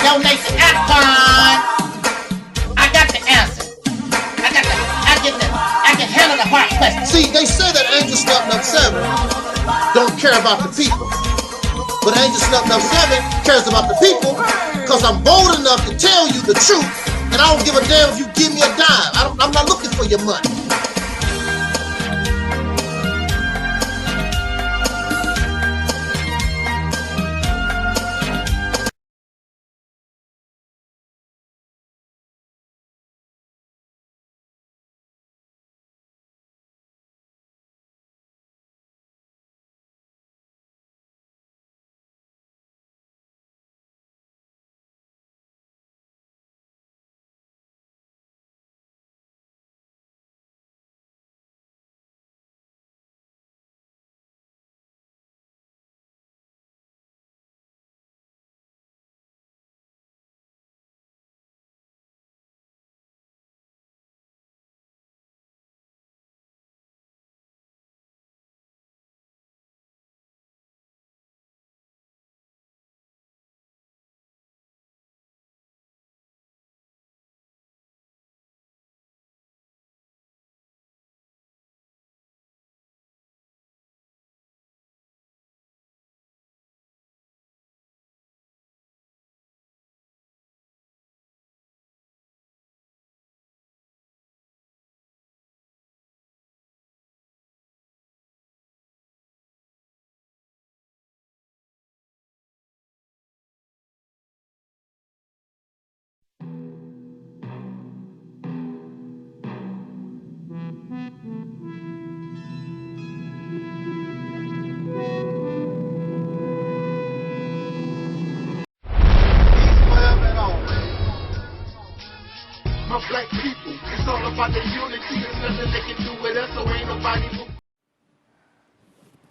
Donation icon. I got the answer. I can handle the hard question. See, they say that Angel Snub Nub 7 don't care about the people. But Angel Snub Nub 7 cares about the people because I'm bold enough to tell you the truth, and I don't give a damn if you give me a dime. I'm not looking for your money. Black people, it's all about the unity. There's nothing they can do with us, so ain't nobody.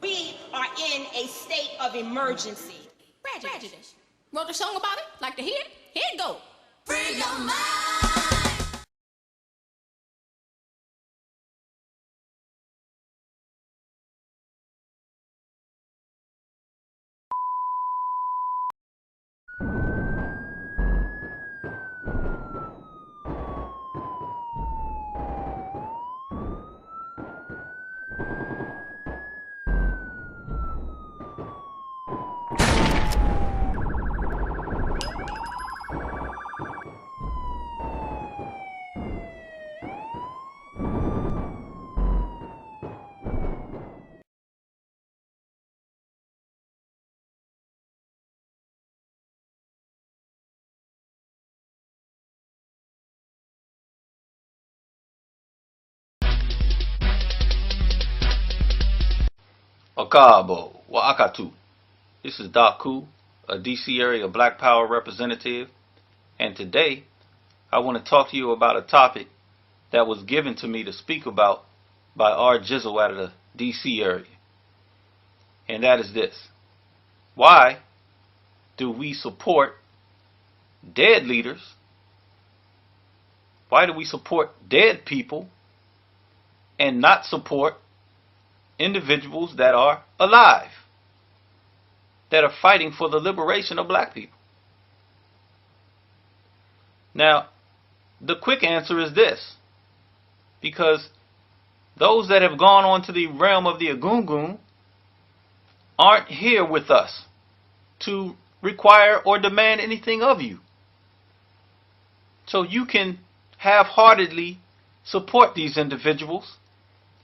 We are in a state of emergency. Prejudice. Wrote a song about it? Like to hear it? Here it go. Free your mind. Akabo, Wa'akatu. This is Doc Koo, a DC area Black Power representative, and today I want to talk to you about a topic that was given to me to speak about by our Jizzle out of the DC area. And that is this: why do we support dead leaders? Why do we support dead people and not support individuals that are alive, that are fighting for the liberation of black people? Now, the quick answer is this: because those that have gone on to the realm of the Agungun aren't here with us to require or demand anything of you. So you can half-heartedly support these individuals.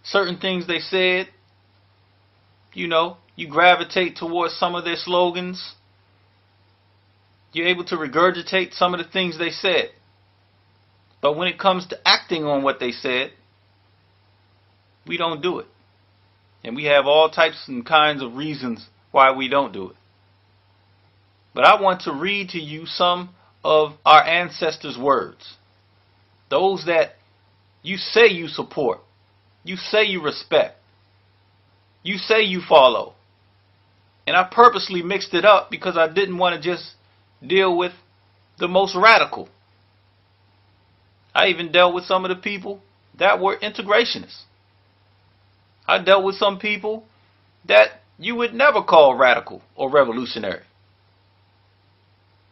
Certain things they said, you know, you gravitate towards some of their slogans, You're able to regurgitate some of the things they said. But when it comes to acting on what they said, we don't do it. And we have all types and kinds of reasons why we don't do it. But I want to read to you some of our ancestors' words. Those that you say you support. You say you respect. You say you follow. And I purposely mixed it up because I didn't want to just deal with the most radical. I even dealt with some of the people that were integrationists. I dealt with some people that you would never call radical or revolutionary.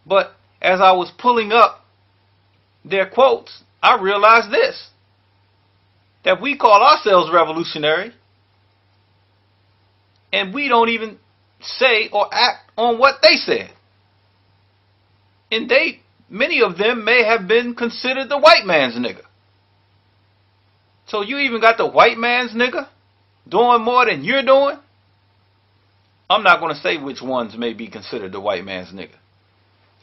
But as I was pulling up their quotes, I realized this, that we call ourselves revolutionary and we don't even say or act on what they said. And many of them may have been considered the white man's nigga. So you even got the white man's nigga doing more than you're doing? I'm not going to say which ones may be considered the white man's nigga.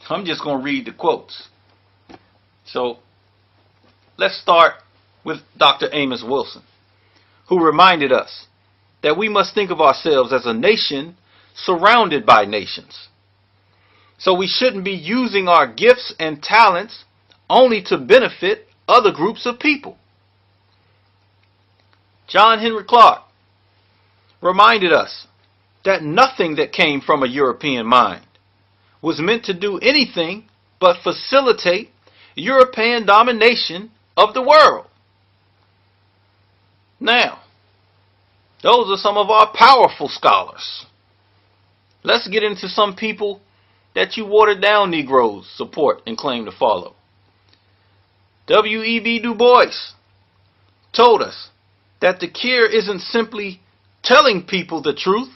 I'm just going to read the quotes. So let's start with Dr. Amos Wilson, who reminded us that we must think of ourselves as a nation surrounded by nations. So we shouldn't be using our gifts and talents only to benefit other groups of people. John Henry Clark reminded us that nothing that came from a European mind was meant to do anything but facilitate European domination of the world. Now, those are some of our powerful scholars. Let's get into some people that you watered down Negroes support and claim to follow. W.E.B. Du Bois told us that the cure isn't simply telling people the truth,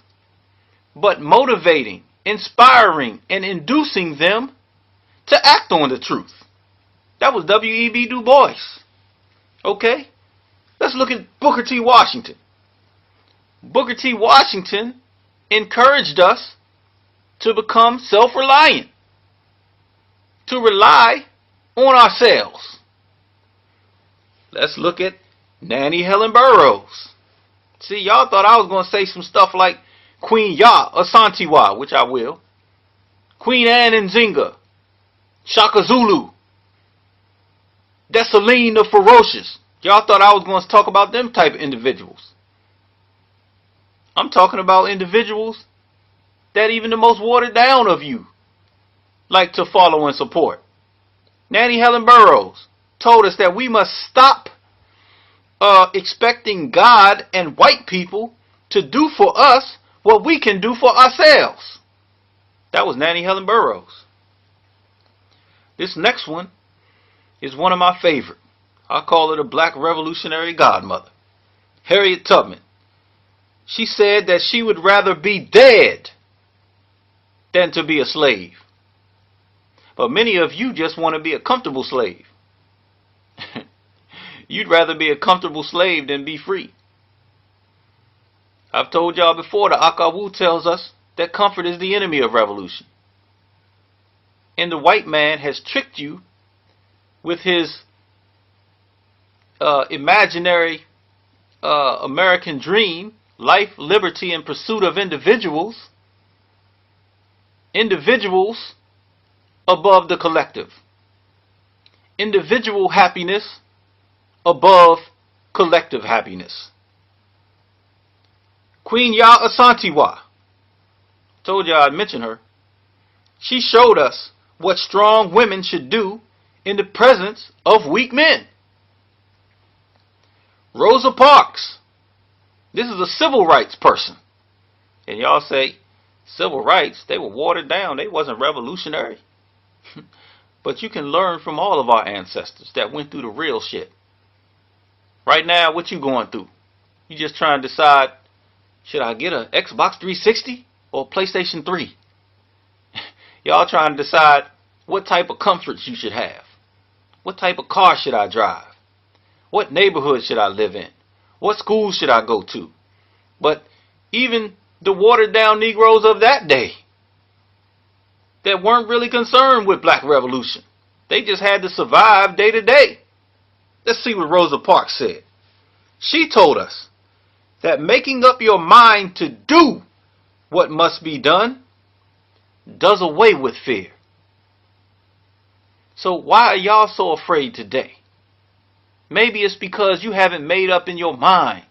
but motivating, inspiring, and inducing them to act on the truth. That was W.E.B. Du Bois. Okay? Let's look at Booker T. Washington. Booker T. Washington encouraged us to become self-reliant, to rely on ourselves. Let's look at Nanny Helen Burroughs. See, y'all thought I was going to say some stuff like Queen Ya Asantewaa, which I will. Queen Anne Nzinga, Shaka Zulu, Dessalines the Ferocious. Y'all thought I was going to talk about them type of individuals. I'm talking about individuals that even the most watered down of you like to follow and support. Nanny Helen Burroughs told us that we must stop expecting God and white people to do for us what we can do for ourselves. That was Nanny Helen Burroughs. This next one is one of my favorite. I call it a black revolutionary godmother. Harriet Tubman. She said that she would rather be dead than to be a slave. But many of you just want to be a comfortable slave. You'd rather be a comfortable slave than be free. I've told y'all before, the Akawu tells us that comfort is the enemy of revolution. And the white man has tricked you with his imaginary American dream, life, liberty, and pursuit of individuals. Individuals above the collective. Individual happiness above collective happiness. Queen Ya Asantewaa. Told you I'd mention her. She showed us what strong women should do in the presence of weak men. Rosa Parks. This is a civil rights person. And y'all say, civil rights, they were watered down. They wasn't revolutionary. But you can learn from all of our ancestors that went through the real shit. Right now, what you going through? You just trying to decide, should I get an Xbox 360 or a PlayStation 3? Y'all trying to decide what type of comforts you should have. What type of car should I drive? What neighborhood should I live in? What school should I go to? But even the watered down Negroes of that day, that weren't really concerned with black revolution. They just had to survive day to day. Let's see what Rosa Parks said. She told us that making up your mind to do what must be done does away with fear. So why are y'all so afraid today? Maybe it's because you haven't made up in your mind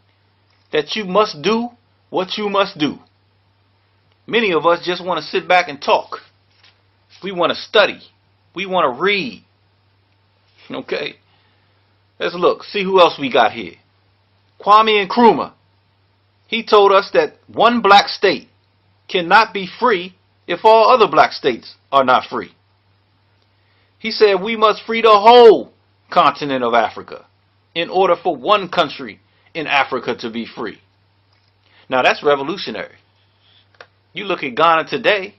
that you must do what you must do. Many of us just want to sit back and talk. We want to study. We want to read. Okay? Let's look. See who else we got here. Kwame Nkrumah. He told us that one black state cannot be free if all other black states are not free. He said we must free the whole continent of Africa in order for one country in Africa to be free. Now that's revolutionary. You look at Ghana today,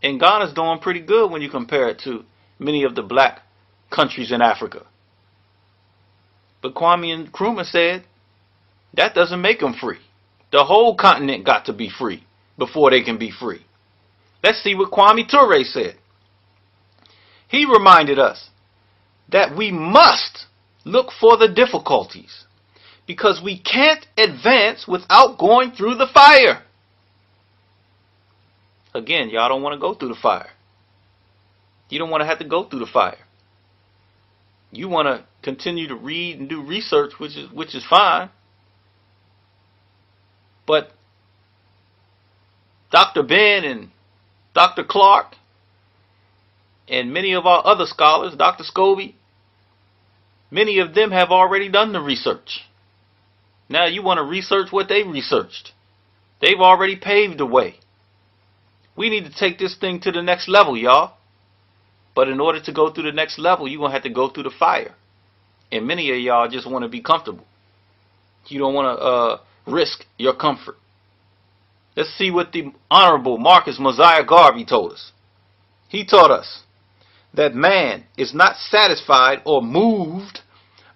and Ghana's doing pretty good when you compare it to many of the black countries in Africa. But Kwame Nkrumah said that doesn't make them free. The whole continent got to be free before they can be free. Let's see what Kwame Ture said. He reminded us that we must look for the difficulties because we can't advance without going through the fire. Again, y'all don't want to go through the fire. You don't want to have to go through the fire. You want to continue to read and do research, which is fine. But Dr. Ben and Dr. Clark and many of our other scholars, Dr. Scobie, many of them have already done the research. Now you want to research what they researched. They've already paved the way. We need to take this thing to the next level, y'all. But in order to go through the next level, you're going to have to go through the fire. And many of y'all just want to be comfortable. You don't want to risk your comfort. Let's see what the Honorable Marcus Mosiah Garvey told us. He taught us that man is not satisfied or moved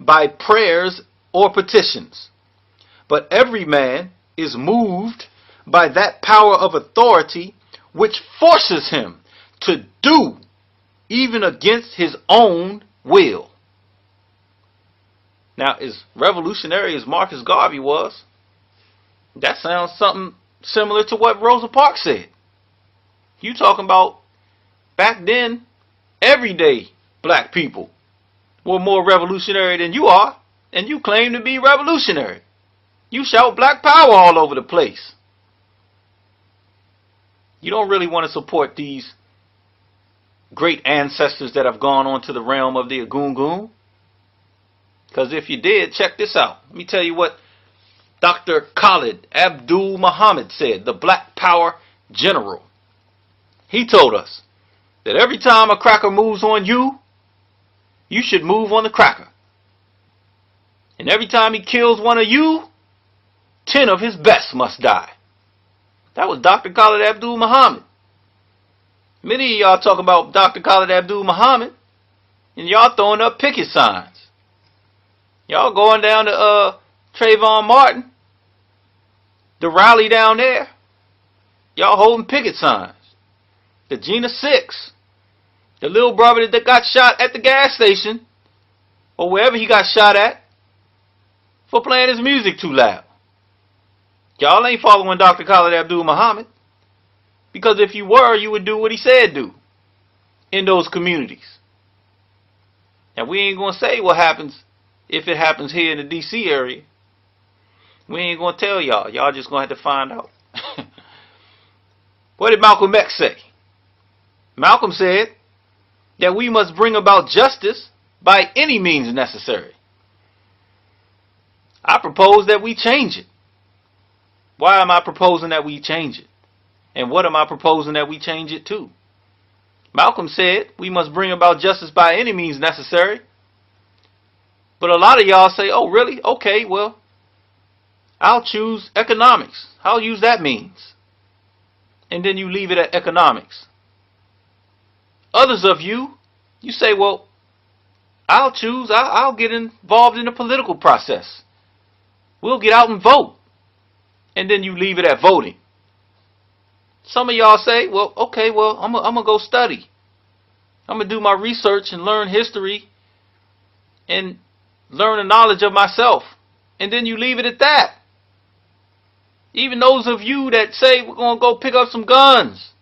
by prayers or petitions, but every man is moved by that power of authority which forces him to do even against his own will. Now, as revolutionary as Marcus Garvey was, that sounds something similar to what Rosa Parks said. You talking about back then, everyday black people were more revolutionary than you are, and you claim to be revolutionary. You shout black power all over the place. You don't really want to support these great ancestors that have gone on to the realm of the Agungun. Because if you did, check this out. Let me tell you what Dr. Khalid Abdul Muhammad said, the Black Power General. He told us that every time a cracker moves on you, you should move on the cracker. And every time he kills one of you, 10 of his best must die. That was Dr. Khalid Abdul Muhammad. Many of y'all talk about Dr. Khalid Abdul Muhammad, and y'all throwing up picket signs. Y'all going down to Trayvon Martin, the rally down there. Y'all holding picket signs. The Gina 6, the little brother that got shot at the gas station, or wherever he got shot at, for playing his music too loud. Y'all ain't following Dr. Khalid Abdul Muhammad. Because if you were, you would do what he said do in those communities. Now, we ain't going to say what happens if it happens here in the D.C. area. We ain't going to tell y'all. Y'all just going to have to find out. What did Malcolm X say? Malcolm said that we must bring about justice by any means necessary. I propose that we change it. Why am I proposing that we change it? And what am I proposing that we change it to? Malcolm said we must bring about justice by any means necessary. But a lot of y'all say, oh, really? Okay, well, I'll choose economics. I'll use that means. And then you leave it at economics. Others of you, you say, well, I'll get involved in the political process. We'll get out and vote. And then you leave it at voting. Some of y'all say, well, okay, well, I'm gonna go study. I'm gonna do my research and learn history and learn the knowledge of myself. And then you leave it at that. Even those of you that say we're gonna go pick up some guns,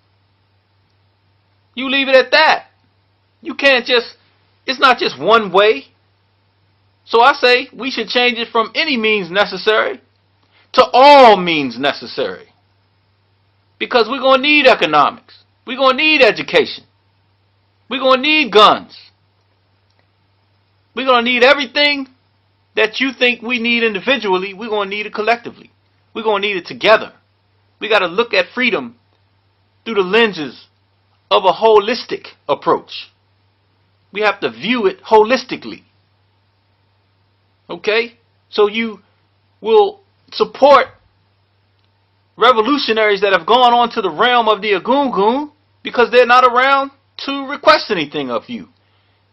you leave it at that. You can't just, it's not just one way. So I say we should change it from any means necessary to all means necessary. Because we're going to need economics. We're going to need education. We're going to need guns. We're going to need everything that you think we need individually. We're going to need it collectively. We're going to need it together. We got to look at freedom through the lenses of a holistic approach. We have to view it holistically. Okay? So you will support revolutionaries that have gone on to the realm of the Agungun because they're not around to request anything of you.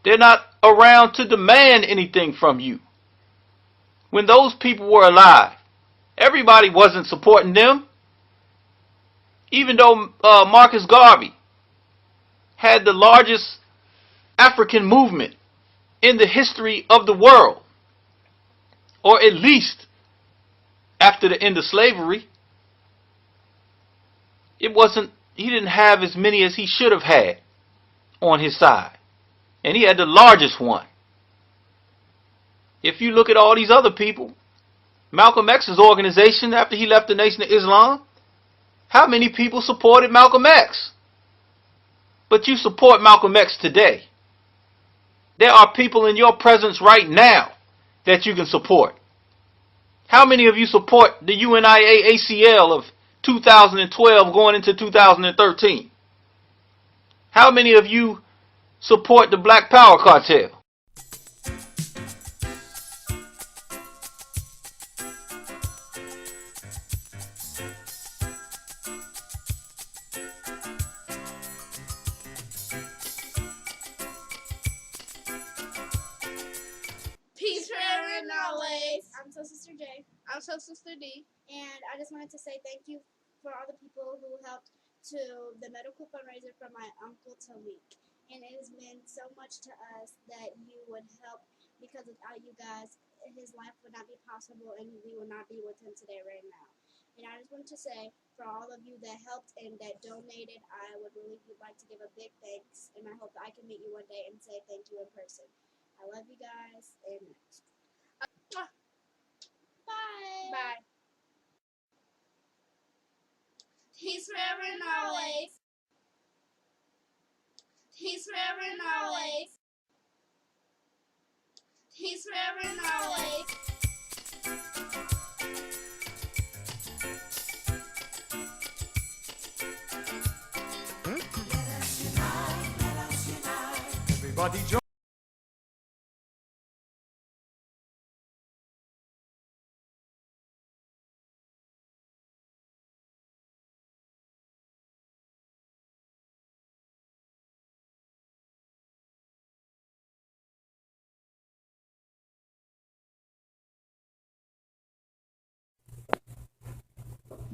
They're not around to demand anything from you. When those people were alive, everybody wasn't supporting them. Even though Marcus Garvey had the largest African movement in the history of the world, or at least after the end of slavery, he didn't have as many as he should have had on his side. And he had the largest one. If you look at all these other people, Malcolm X's organization after he left the Nation of Islam, how many people supported Malcolm X? But you support Malcolm X today. There are people in your presence right now that you can support. How many of you support the UNIA ACL of 2012 going into 2013? How many of you support the Black Power cartel? Peace, Reverend always. I'm so Sister J, I'm so Sister D. and I just wanted to say thank you for all the people who helped to the medical fundraiser for my uncle Taalik. And it has meant so much to us that you would help, because without you guys, his life would not be possible and we would not be with him today right now. And I just wanted to say, for all of you that helped and that donated, I would really like to give a big thanks, and I hope that I can meet you one day and say thank you in person. I love you guys, and bye. Bye. Peace, Reverend always. Peace, Reverend always. Peace, Reverend always. Everybody join.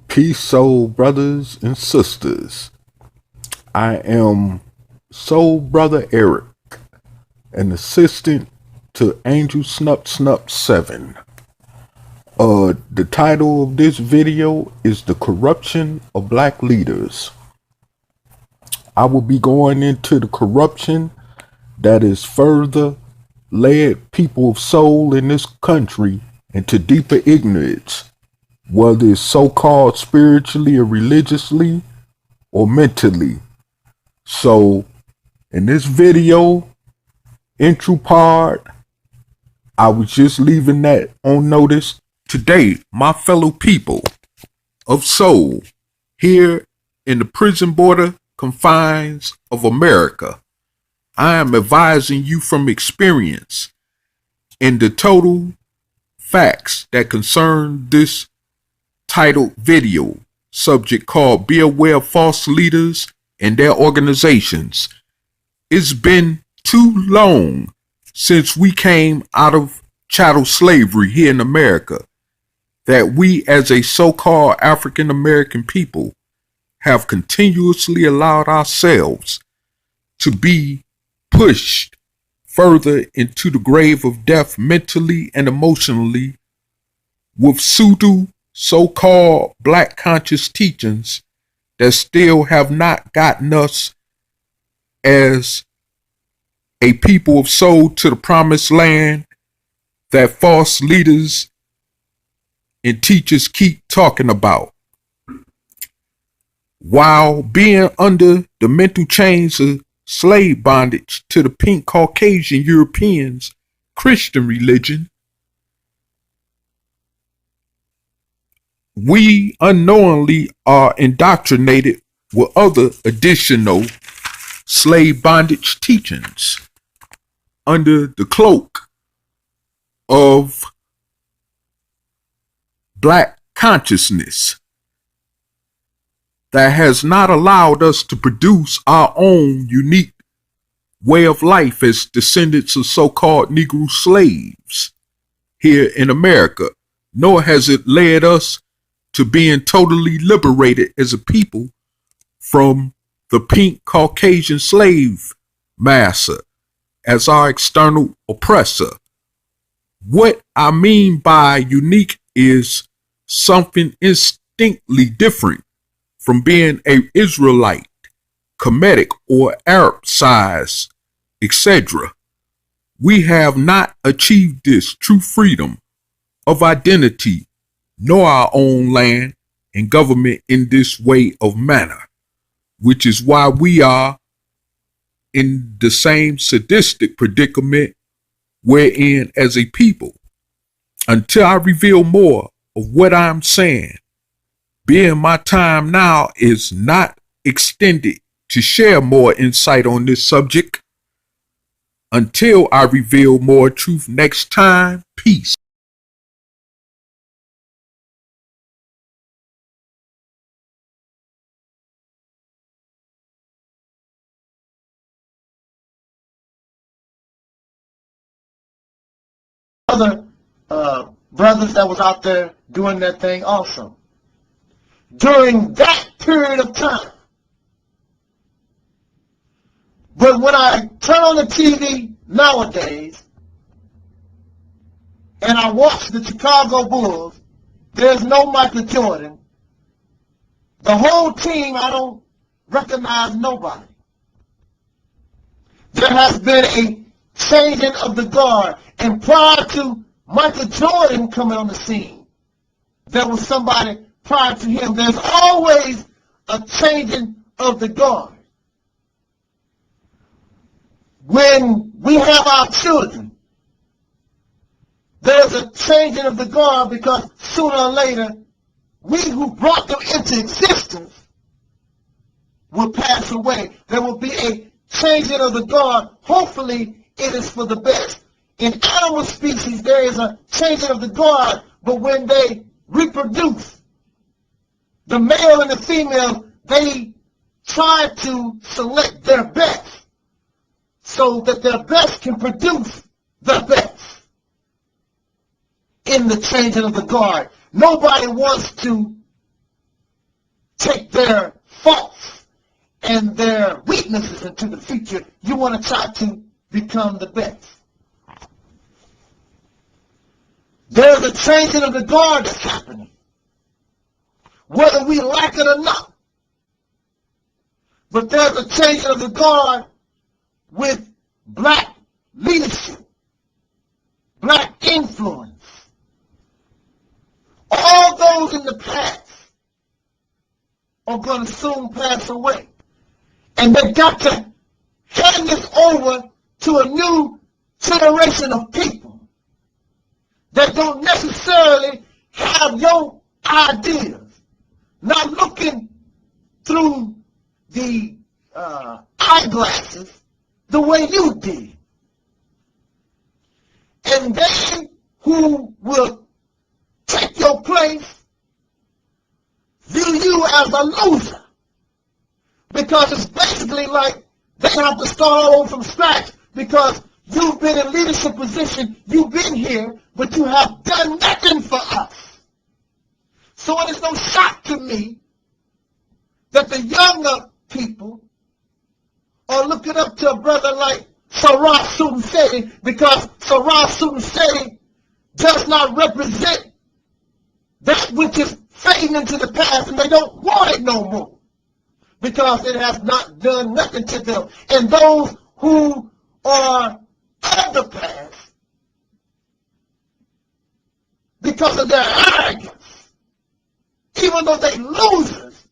Peace, soul brothers and sisters. I am Soul Brother Eric, an assistant to Angel Snup Snup 7. The title of this video is The Corruption of Black Leaders. I will be going into the corruption that has further led people of soul in this country into deeper ignorance, whether it's so-called spiritually or religiously or mentally. So in this video intro part, I was just leaving that on notice. Today, my fellow people of soul here in the prison border confines of America, I am advising you from experience in the total facts that concern this titled video subject called Be Aware of False Leaders and Their Organizations. It's been too long since we came out of chattel slavery here in America that we as a so-called African American people have continuously allowed ourselves to be pushed further into the grave of death mentally and emotionally with pseudo so-called black conscious teachings that still have not gotten us as a people of soul to the promised land that false leaders and teachers keep talking about. While being under the mental chains of slave bondage to the pink Caucasian Europeans' Christian religion, we unknowingly are indoctrinated with other additional slave bondage teachings under the cloak of black consciousness that has not allowed us to produce our own unique way of life as descendants of so-called Negro slaves here in America, nor has it led us to being totally liberated as a people from the pink Caucasian slave master as our external oppressor. What I mean by unique is something instinctively different from being an Israelite, Kemetic, or Arab size, etc. We have not achieved this true freedom of identity, nor our own land and government in this way of manner, which is why we are in the same sadistic predicament we're in as a people. Until I reveal more of what I'm saying, being my time now is not extended to share more insight on this subject. Until I reveal more truth next time, peace. Other brothers that was out there doing their thing also. During that period of time. But when I turn on the TV nowadays and I watch the Chicago Bulls, there's no Michael Jordan. The whole team, I don't recognize nobody. There has been a changing of the guard. And prior to Michael Jordan coming on the scene, there was somebody prior to him. There's always a changing of the guard. When we have our children, there's a changing of the guard because sooner or later, we who brought them into existence will pass away. There will be a changing of the guard. Hopefully, it is for the best. In animal species, there is a changing of the guard, but when they reproduce, the male and the female, they try to select their best so that their best can produce the best in the changing of the guard. Nobody wants to take their faults and their weaknesses into the future. You want to try to become the best. There's a changing of the guard that's happening, whether we like it or not. But there's a changing of the guard with black leadership, black influence. All those in the past are going to soon pass away. And they've got to hand this over to a new generation of people that don't necessarily have your ideas, not looking through the eyeglasses the way you did. And they who will take your place view you as a loser, because it's basically like they have to start all over from scratch, because you've been in leadership position, you've been here, but you have done nothing for us. So it is no shock to me that the younger people are looking up to a brother like Sarah Sunseti, because Sarah Sunseti does not represent that which is fading into the past, and they don't want it no more because it has not done nothing to them. And those who are of the past, because of their arrogance, even though they losers,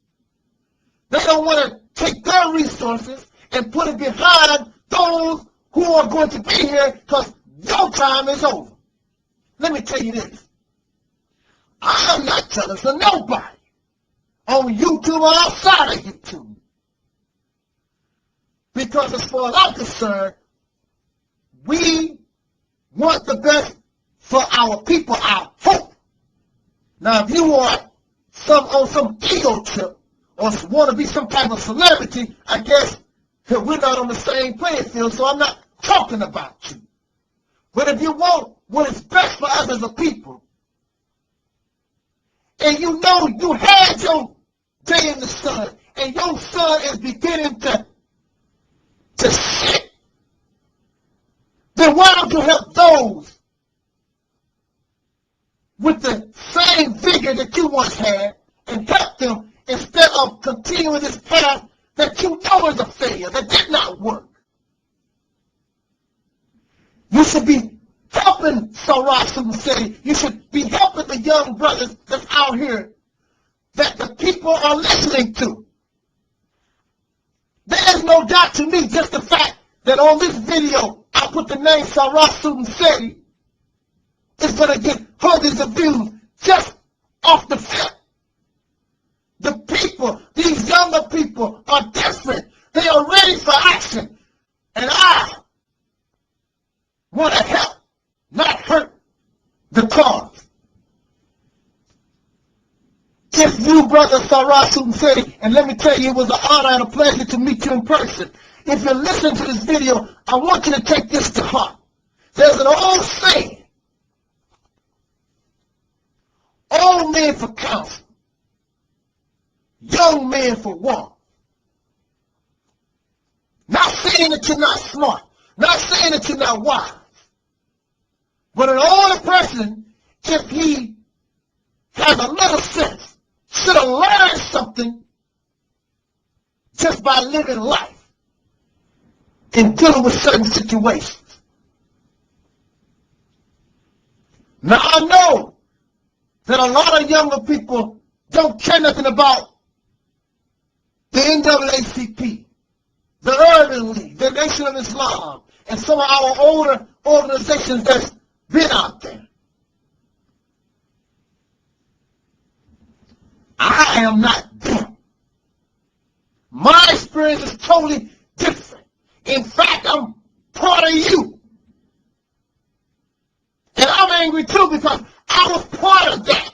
they don't want to take their resources and put it behind those who are going to be here, because your time is over. Let me tell you this. I'm not jealous of nobody on YouTube or outside of YouTube. Because as far as I'm concerned, we want the best for our people, our hope. Now, if you are on some ego trip or want to be some type of celebrity, I guess we're not on the same playing field, so I'm not talking about you. But if you want what is best for us as a people, and you know you had your day in the sun, and your sun is beginning to shit, then why don't you help those with the same vigor that you once had and help them instead of continuing this path that you know is a failure, that did not work? You should be helping Sarah Sunseti. You should be helping the young brothers that's out here that the people are listening to. There is no doubt to me just the fact that on this video I put the name Sarah Sunseti is going to get hundreds of views just off the fact. The people, these younger people are different. They are ready for action. And I want to help, not hurt the cause. If you, brother Sarah Sunseti, and let me tell you, it was an honor and a pleasure to meet you in person. If you're listening to this video, I want you to take this to heart. There's an old saying, old men for counsel, young men for war. Not saying that you're not smart, not saying that you're not wise, but an older person, if he has a little sense, should have learned something just by living life and dealing with certain situations. Now I know that a lot of younger people don't care nothing about the NAACP, the Urban League, the Nation of Islam, and some of our older organizations that's been out there. I am not them. My experience is totally different. In fact, I'm part of you. And I'm angry too because I was part of that.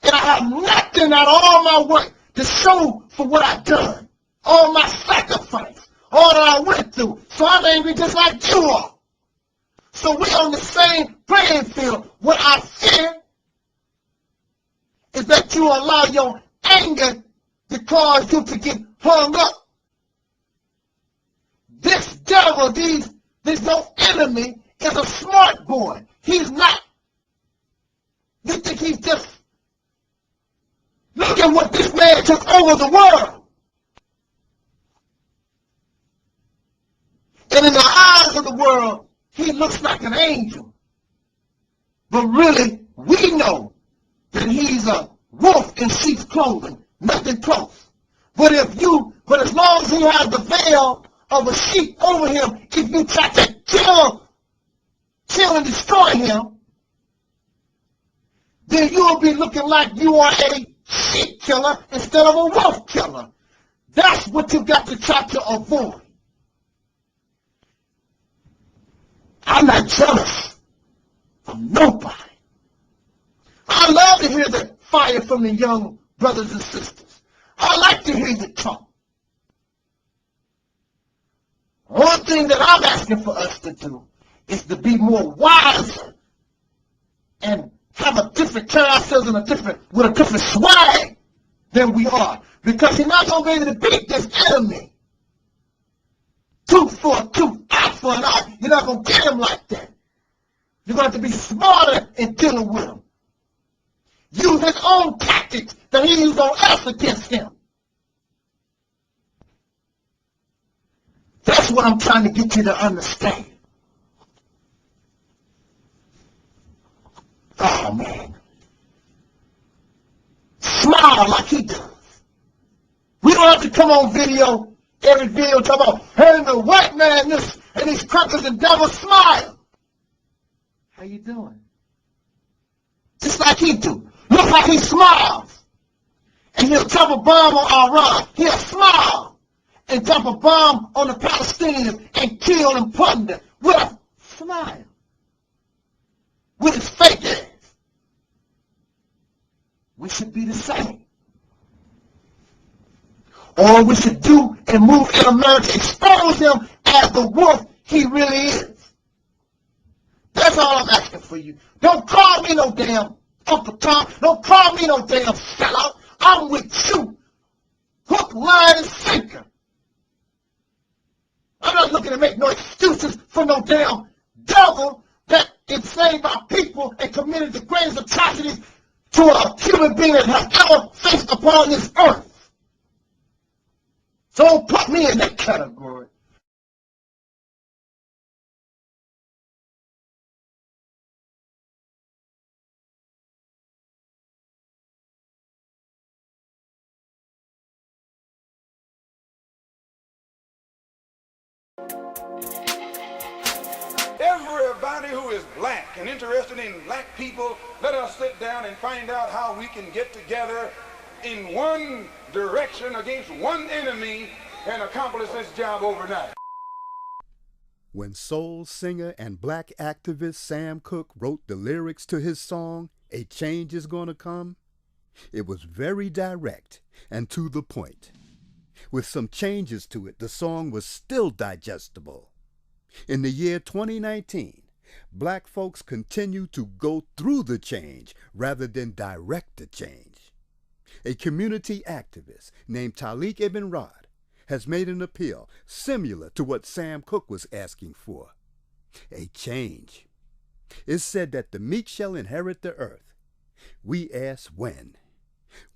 And I have nothing out of all my work to show for what I've done. All my sacrifice. All that I went through. So I'm angry just like you are. So we're on the same playing field. What I fear is that you allow your anger to cause you to get hung up. This devil, there's no enemy, is a smart boy. He's not. You think he's just... Look at what this man took over the world. And in the eyes of the world, he looks like an angel. But really, we know that he's a wolf in sheep's clothing, nothing close. But as long as he has the veil of a sheep over him, if you try to kill and destroy him, then you'll be looking like you are a sheep killer instead of a wolf killer. That's what you got to try to avoid. I'm not jealous of nobody. I love to hear the fire from the young brothers and sisters. I like to hear you talk. One thing that I'm asking for us to do is to be more wiser and have a different, carry ourselves in with a different swag than we are. Because you're not going to be able to beat this enemy. Tooth for a tooth, eye for an eye. You're not going to get him like that. You're going to have to be smarter in dealing with him. Use his own tactics that he used on us against him. That's what I'm trying to get you to understand. Oh, man. Smile like he does. We don't have to come on video, every video, talk about, hey, the white man, this, and these crackers and devils, smile. How you doing? Just like he do. Look like he smiles. And he'll drop a bomb on Iran. He'll smile. And drop a bomb on the Palestinians and kill and plunder with a smile. With his fake ass. We should be the same. All we should do and move in America, expose him as the wolf he really is. That's all I'm asking for you. Don't call me no damn Uncle Tom. Don't call me no damn sellout. I'm with you. Hook, line, and sinker. I'm not looking to make no excuses for no damn devil that enslaved our people and committed the greatest atrocities to a human being that has ever faced upon this earth. So don't put me in that category. Everybody who is black and interested in black people, let us sit down and find out how we can get together in one direction against one enemy and accomplish this job overnight. When soul singer and black activist Sam Cooke wrote the lyrics to his song, A Change Is Gonna Come, it was very direct and to the point. With some changes to it, the song was still digestible. In the year 2019, black folks continue to go through the change rather than direct the change. A community activist named Taalik Ibn'rad has made an appeal similar to what Sam Cooke was asking for. A change. It's said that the meek shall inherit the earth. We ask when.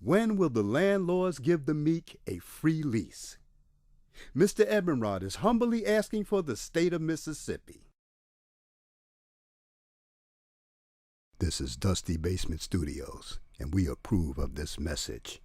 When will the landlords give the meek a free lease? Mr. Ibn'rad is humbly asking for the state of Mississippi. This is Dusty Basement Studios, and we approve of this message.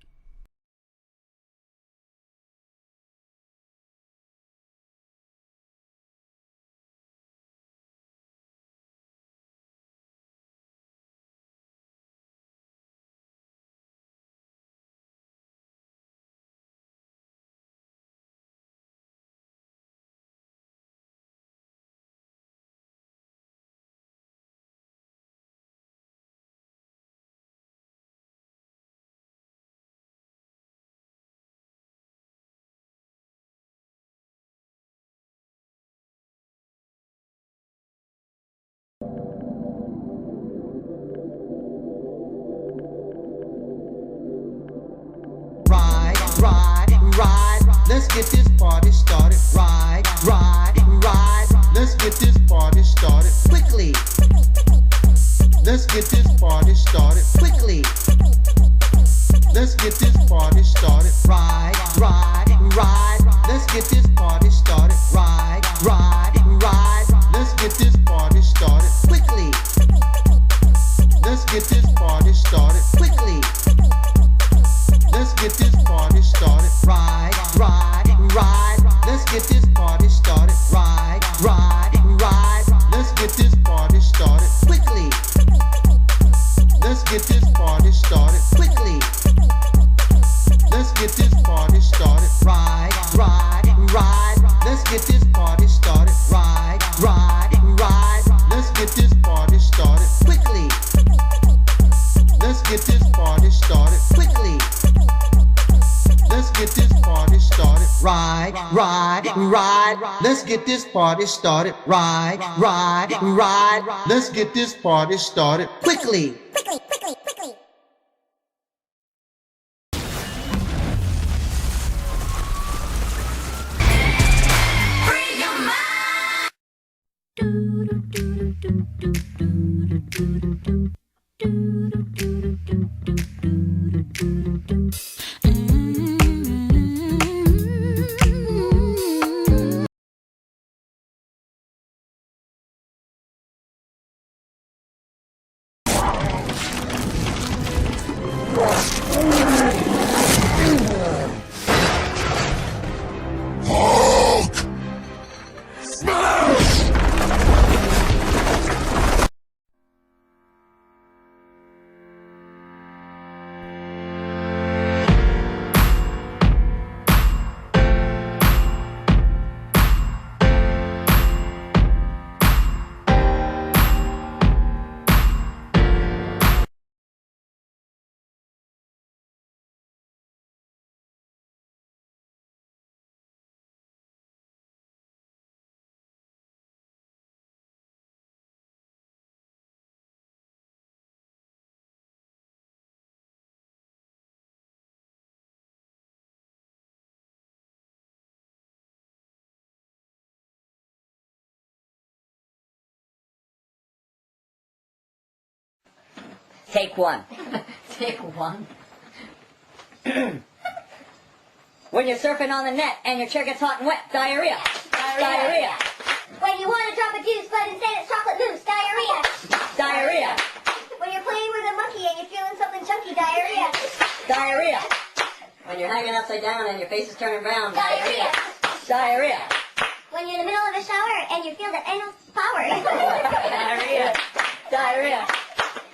Let's get this party started. Ride. Let's get this party started quickly. Let's get this party started quickly. Let's get this party started. Ride. Let's get this party started. Ride. Let's get this party started quickly. Let's get this party started quickly. Let's get this party started. Ride. Let's get this party started. Ride. Let's get this party started quickly. Let's get this party started quickly. Let's get this party started. Ride. Let's get this party started. Ride. Let's get this party started quickly. Let's get this party started quickly. Let's get this party started. Ride. Let's get this party started. Ride. Let's get this party started quickly. Take one. Take one. When you're surfing on the net and your chair gets hot and wet, diarrhea. Diarrhea. When you want to drop a deuce, but instead it's chocolate mousse, diarrhea. Diarrhea. When you're playing with a monkey and you're feeling something chunky, diarrhea. Diarrhea. When you're hanging upside down and your face is turning brown, Diarrhea. Diarrhea. When you're in the middle of a shower and you feel that anal power. Diarrhea. Diarrhea.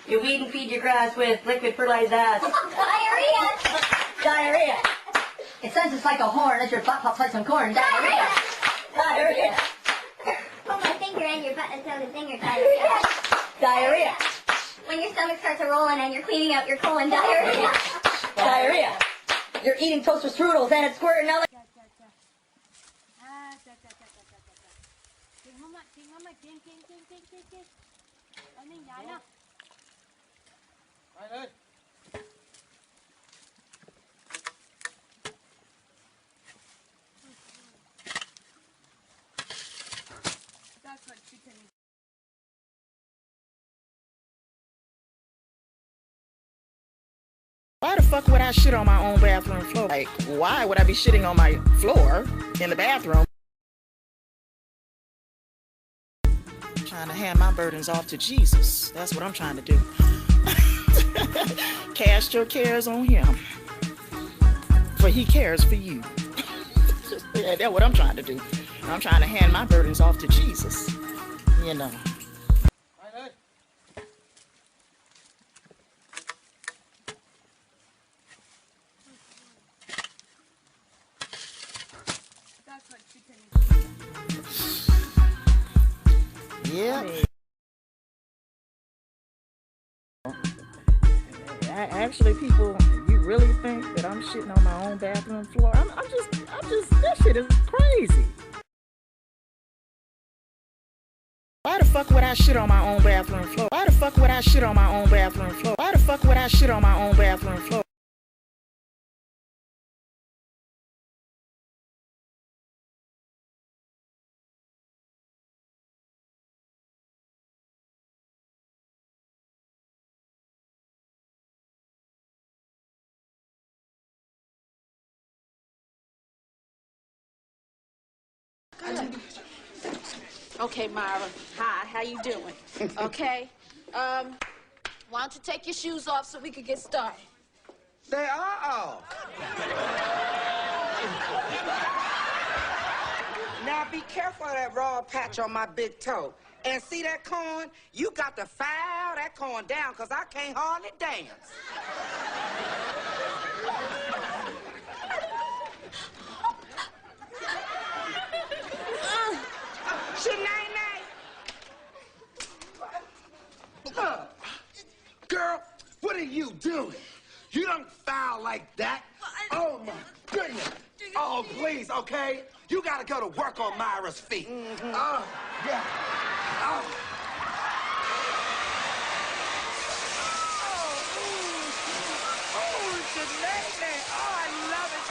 You weed and feed your grass with liquid fertilized ass. Diarrhea. Diarrhea. It sounds just like a horn as your butt pops like some corn. Diarrhea. Diarrhea. Put my finger in your butt and tell the finger, diarrhea. Diarrhea. When your stomach starts rolling and you're cleaning out your colon, diarrhea. Diarrhea. You're eating toaster strudels and it's squirting out like... Why the fuck would I shit on my own bathroom floor? Like, why would I be shitting on my floor in the bathroom? Trying to hand my burdens off to Jesus. That's what I'm trying to do. Cast your cares on him. For he cares for you. Yeah, that's what I'm trying to do. I'm trying to hand my burdens off to Jesus. You know. Yeah. Actually, people, you really think that I'm shitting on my own bathroom floor? I'm just, that shit is crazy. Why the fuck would I shit on my own bathroom floor? Why the fuck would I shit on my own bathroom floor? Why the fuck would I shit on my own bathroom floor? Okay, Myron. Hi, how you doing? Okay. Why don't you take your shoes off so we could get started? They are off. Now be careful of that raw patch on my big toe. And see that corn? You got to file that corn down, because I can't hardly dance. Girl, what are you doing? You don't foul like that. Oh, my goodness. Oh, please, okay? You gotta go to work on Myra's feet. Oh, yeah. Oh. Oh, Janae. Oh, I love it.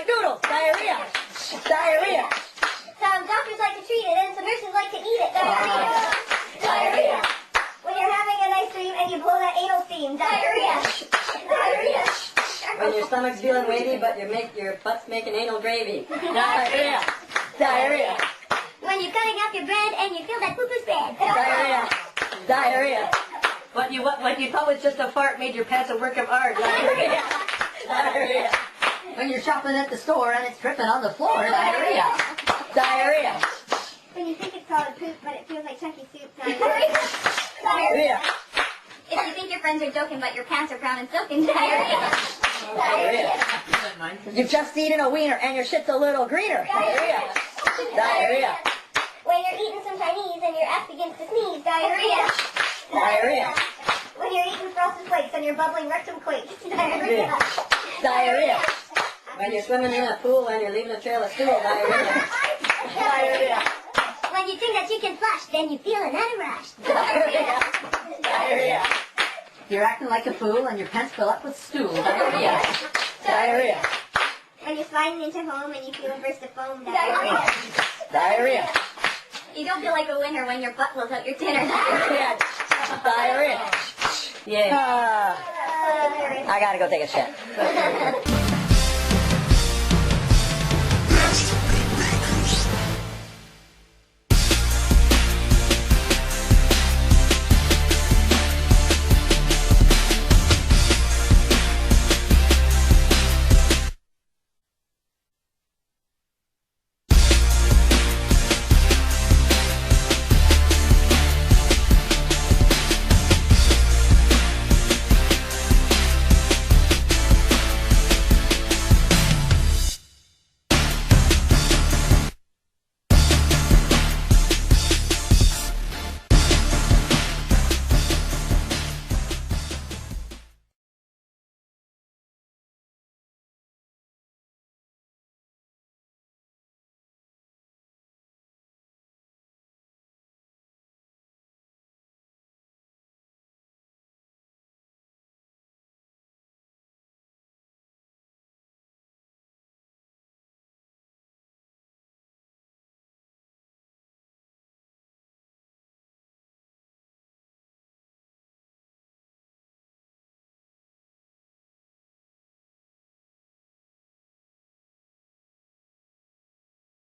Noodles, diarrhea, diarrhea. Some doctors like to treat it and some nurses like to eat it, diarrhea. Diarrhea. When you're having a nice dream and you blow that anal steam, diarrhea. Diarrhea. When your stomach's feeling weighty, but your butt's making anal gravy. Diarrhea, diarrhea. When you're cutting up your bread and you feel that poo-poo spread, Diarrhea, diarrhea. What you thought was just a fart made your pants a work of art. Diarrhea. Diarrhea. When you're shopping at the store and it's dripping on the floor. Diarrhea. Diarrhea. When you think it's solid poop, but it feels like chunky soup. Diarrhea. Diarrhea. If you think your friends are joking, but your pants are brown and soaking. Diarrhea. Diarrhea. You've just eaten a wiener and your shit's a little greener. Diarrhea. Diarrhea. When you're eating some Chinese and your ass begins to sneeze. Diarrhea. Diarrhea. When you're eating frosted flakes and your bubbling rectum quakes. Diarrhea. Diarrhea. When you're swimming in a pool and you're leaving a trail of stool. Diarrhea. Diarrhea. When you think that you can flush, then you feel another rush. Diarrhea. Diarrhea. You're acting like a fool and your pants fill up with stool. Diarrhea. Diarrhea. When you're sliding into home and you feel a burst of foam. Diarrhea. Diarrhea. You don't feel like a winner when your butt blows out your dinner. Diarrhea. Diarrhea. Yeah. I gotta go take a shit.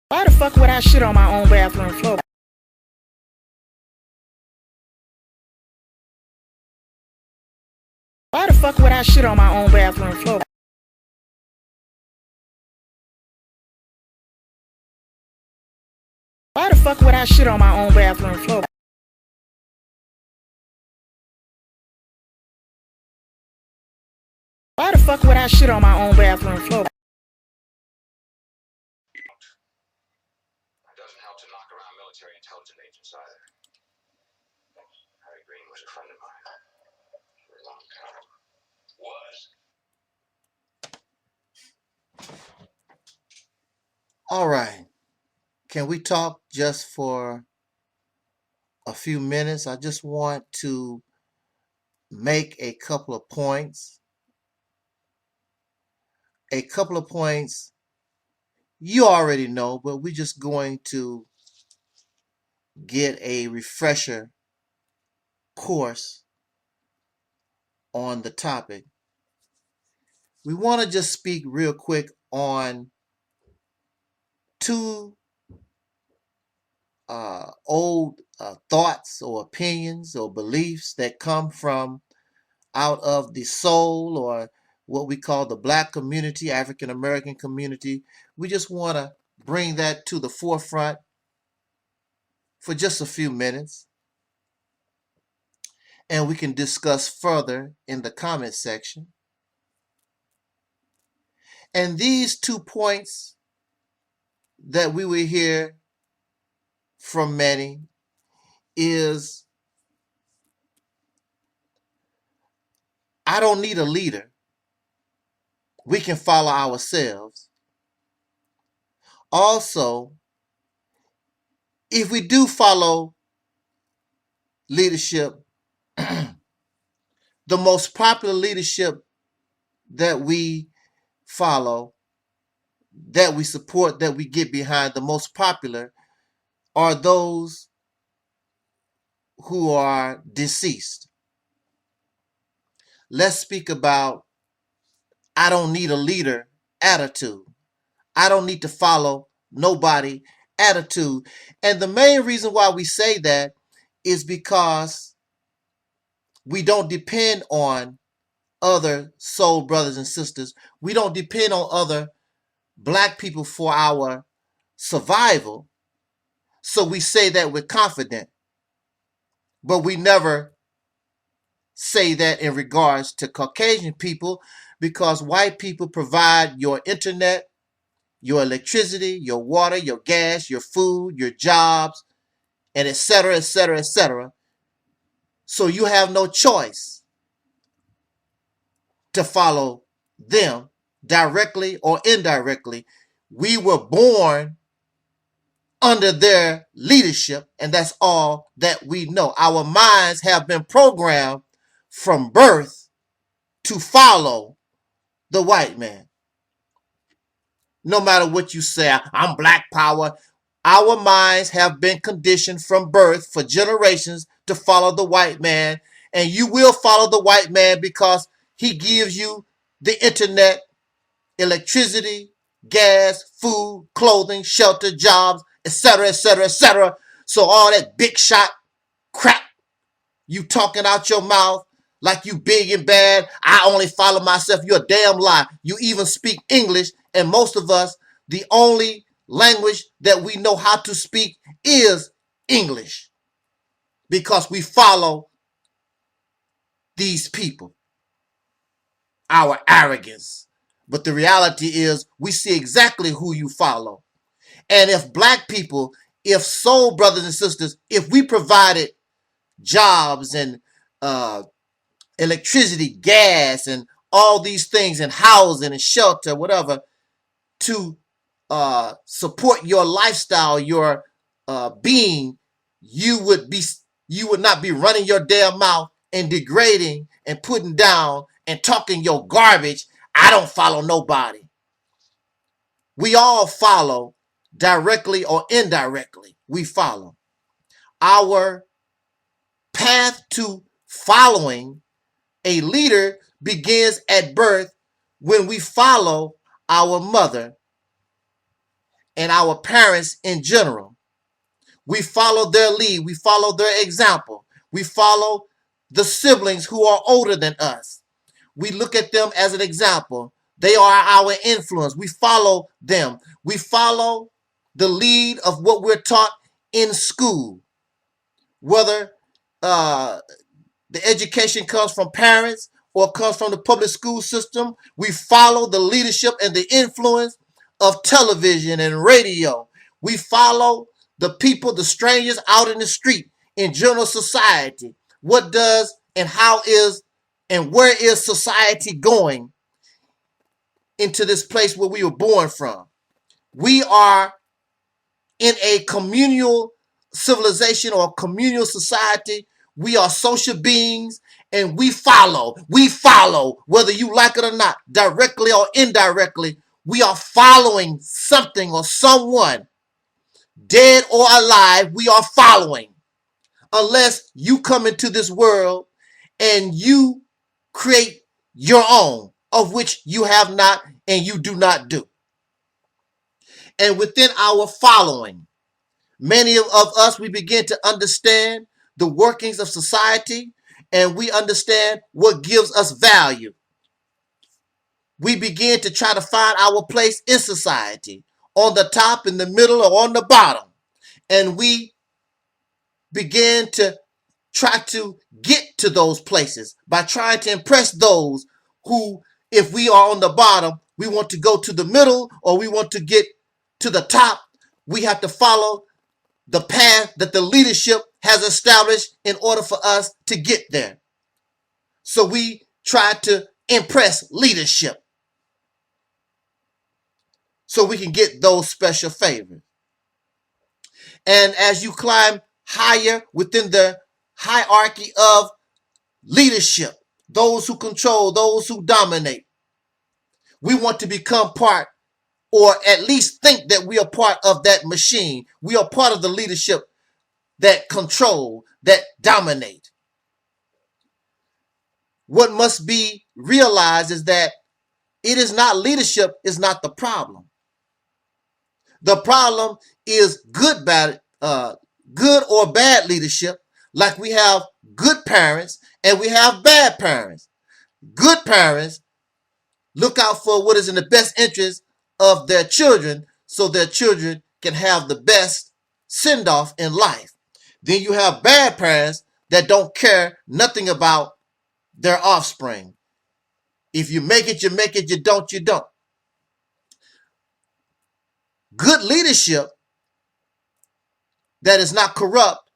Why the fuck would I shit on my own bathroom floor? Why the fuck would I shit on my own bathroom floor? Why the fuck would I shit on my own bathroom floor? Why the fuck would I shit on my own bathroom floor? It doesn't help to knock around military intelligence agents either. Harry Green was a friend of mine for a long time. Was. All right. Can we talk just for a few minutes? I just want to make a couple of points. A couple of points you already know, but we're just going to get a refresher course on the topic. We want to just speak real quick on two old thoughts or opinions or beliefs that come from out of the soul, or what we call the Black community, African American community. We just want to bring that to the forefront for just a few minutes, and we can discuss further in the comment section. And these 2 points that we will hear from many is, I don't need a leader. We can follow ourselves. Also, if we do follow leadership, the most popular leadership that we follow, that we support, that we get behind, the most popular are those who are deceased. Let's speak about I don't need a leader attitude. I don't need to follow nobody attitude. And the main reason why we say that is because We don't depend on other soul brothers and sisters. We don't depend on other black people for our survival. So we say that we're confident, but we never say that in regards to Caucasian people, because white people provide your internet, your electricity, your water, your gas, your food, your jobs, and etc., etc., etc. So you have no choice to follow them directly or indirectly. We were born under their leadership, and that's all that we know. Our minds have been programmed from birth to follow the white man. No matter what you say, I'm black power. Our minds have been conditioned from birth for generations to follow the white man, and you will follow the white man because he gives you the internet, electricity, gas, food, clothing, shelter, jobs, etc., etc., etc. So all that big shot crap you talking out your mouth like you big and bad, I only follow myself, you're a damn lie. You even speak English, and most of us, the only language that we know how to speak is English, because we follow these people, our arrogance. But the reality is we see exactly who you follow. And if black people, if soul brothers and sisters, if we provided jobs and electricity, gas, and all these things, and housing and shelter, whatever, to support your lifestyle, your being, you would not be running your damn mouth and degrading and putting down and talking your garbage. I don't follow nobody. We all follow, directly or indirectly. We follow. Our path to following a leader begins at birth, when we follow our mother and our parents in general. We follow their lead. We follow their example. We follow the siblings who are older than us. We look at them as an example. They are our influence. We follow them. We follow the lead of what we're taught in school. Whether the education comes from parents or comes from the public school system, we follow the leadership and the influence of television and radio. We follow the people, the strangers out in the street, in general society. What does and how is and where is society going into this place where we were born from? We are in a communal civilization or communal society. We are social beings, and we follow, whether you like it or not, directly or indirectly. We are following something or someone, dead or alive. We are following, unless you come into this world and you create your own, of which you have not and you do not do. And within our following, many of us, we begin to understand the workings of society, and we understand what gives us value. We begin to try to find our place in society, on the top, in the middle, or on the bottom. And we begin to try to get to those places by trying to impress those who, if we are on the bottom, we want to go to the middle, or we want to get to the top. We have to follow the path that the leadership has established in order for us to get there. So we try to impress leadership so we can get those special favors. And as you climb higher within the hierarchy of leadership, those who control, those who dominate, we want to become part, or at least think that we are part of that machine. We are part of the leadership that control, that dominate. What must be realized is that it is not leadership is not the problem. The problem is good or bad leadership. Like we have good parents and we have bad parents. Good parents look out for what is in the best interest of their children so their children can have the best send-off in life. Then you have bad parents that don't care nothing about their offspring. If you make it, you make it. You don't, you don't. Good leadership that is not corrupt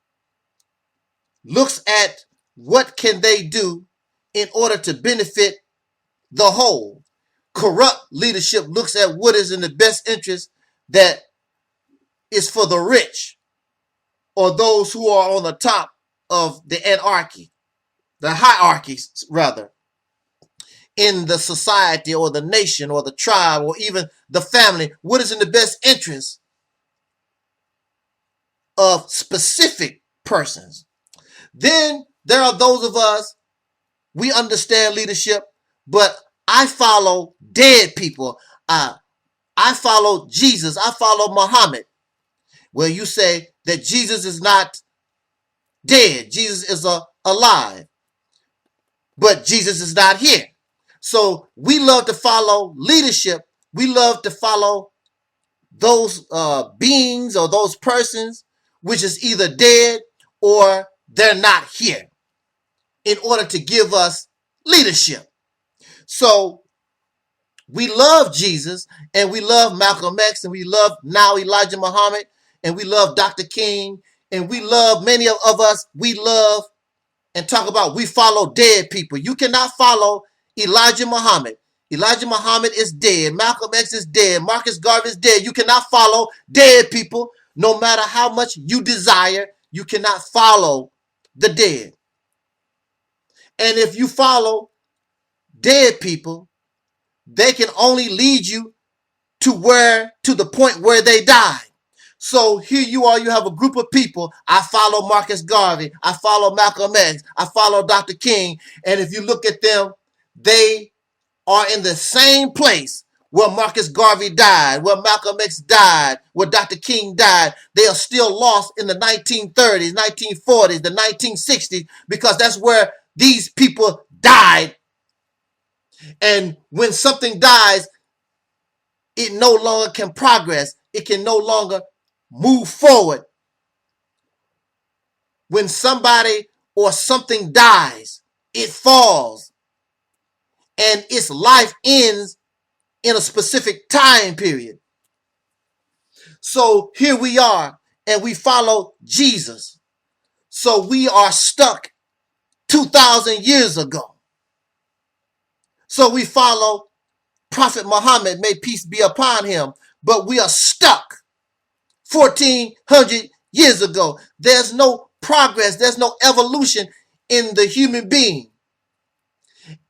looks at what can they do in order to benefit the whole. Corrupt leadership looks at what is in the best interest that is for the rich or those who are on the top of the anarchy, the hierarchies rather, in the society or the nation or the tribe or even the family. What is in the best interest of specific persons? Then there are those of us, we understand leadership, but I follow dead people. I follow Jesus. I follow Muhammad. Well, you say that Jesus is not dead. Jesus is alive. But Jesus is not here. So we love to follow leadership. We love to follow those beings or those persons which is either dead or they're not here in order to give us leadership. So we love Jesus and we love Malcolm X and we love now Elijah Muhammad and we love Dr. King and we love many of us. We love and talk about we follow dead people. You cannot follow Elijah Muhammad. Elijah Muhammad is dead. Malcolm X is dead. Marcus Garvey is dead. You cannot follow dead people. No matter how much you desire, you cannot follow the dead. And if you follow dead people, they can only lead you to the point where they die. So here you are, you have a group of people. I follow Marcus Garvey. I follow Malcolm X. I follow Dr. King. And if you look at them, they are in the same place where Marcus Garvey died, where Malcolm X died, where Dr. King died. They are still lost in the 1930s, 1940s, the 1960s, because that's where these people died. And when something dies, it no longer can progress. It can no longer move forward. When somebody or something dies, it falls and its life ends in a specific time period. So here we are and we follow Jesus. So we are stuck 2,000 years ago. So we follow Prophet Muhammad, may peace be upon him, but we are stuck 1,400 years ago. There's no progress. There's no evolution in the human being.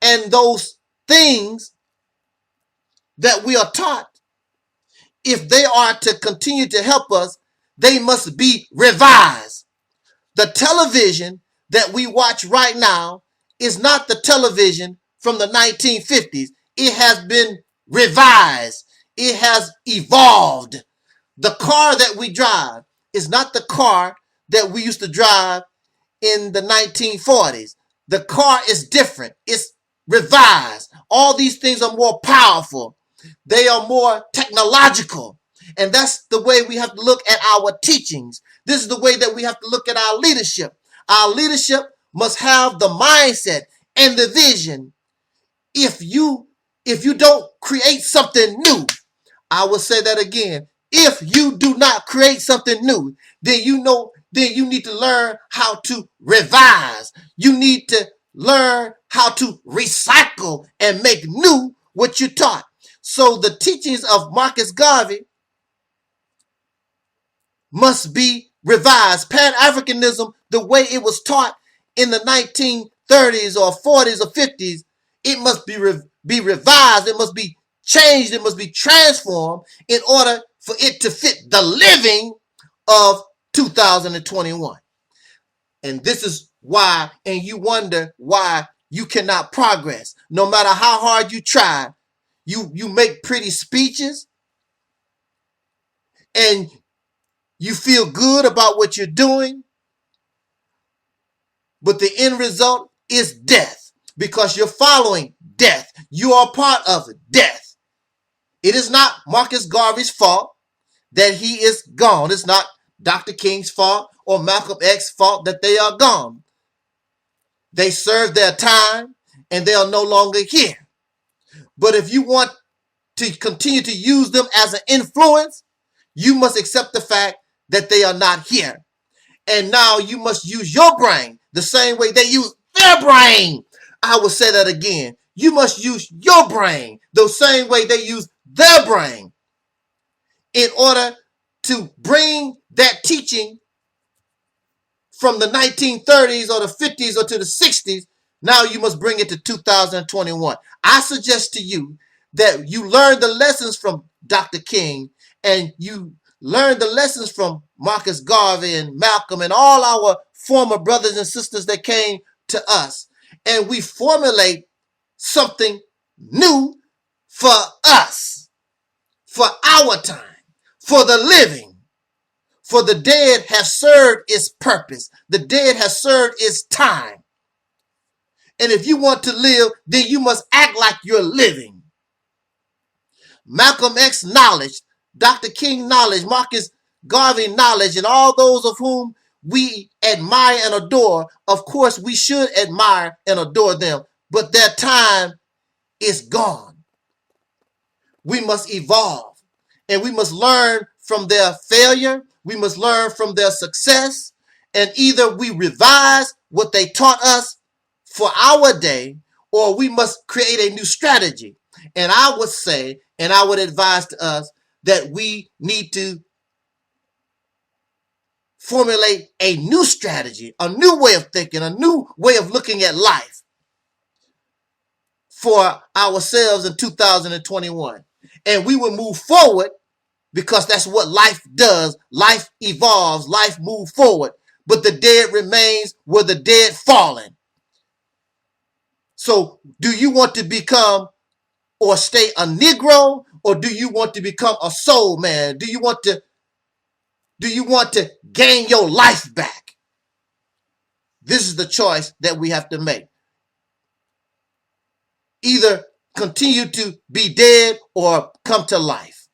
And those things that we are taught, if they are to continue to help us, they must be revised. The television that we watch right now is not the television from the 1950s. It has been revised. It has evolved. The car that we drive is not the car that we used to drive in the 1940s. The car is different. It's revised. All these things are more powerful. They are more technological. And that's the way we have to look at our teachings. This is the way that we have to look at our leadership. Our leadership must have the mindset and the vision. If you don't create something new, I will say that again. If you do not create something new, then you need to learn how to revise. You need to learn how to recycle and make new what you taught. So the teachings of Marcus Garvey must be revised. Pan-Africanism, the way it was taught in the 1930s or 40s or 50s, it must be revised. It must be changed. It must be transformed in order for it to fit the living of 2021. And this is why, and you wonder why you cannot progress. No matter how hard you try, you make pretty speeches and you feel good about what you're doing, but the end result is death, because you're following death. You are part of death. It is not Marcus Garvey's fault that he is gone. It's not Dr. King's fault or Malcolm X's fault that they are gone. They served their time and they are no longer here. But if you want to continue to use them as an influence, you must accept the fact that they are not here. And now you must use your brain the same way they use their brain. I will say that again. You must use your brain the same way they use their brain in order to bring that teaching from the 1930s or the 50s or to the 60s. Now you must bring it to 2021. I suggest to you that you learn the lessons from Dr. King and you learn the lessons from Marcus Garvey and Malcolm and all our former brothers and sisters that came to us. And we formulate something new for us, for our time, for the living. For the dead has served its purpose. The dead has served its time. And if you want to live, then you must act like you're living. Malcolm X knowledge, Dr. King knowledge, Marcus Garvey knowledge, and all those of whom we admire and adore, of course we should admire and adore them, but their time is gone. We must evolve, and we must learn from their failure. We must learn from their success, and either we revise what they taught us for our day, or we must create a new strategy. And I would say, and I would advise to us, that we need to formulate a new strategy, a new way of thinking, a new way of looking at life for ourselves in 2021. And we will move forward because that's what life does. Life evolves, life moves forward, but the dead remains where the dead fallen. So do you want to become or stay a Negro, or do you want to become a soul man? Do you want to gain your life back? This is the choice that we have to make. Either continue to be dead or come to life.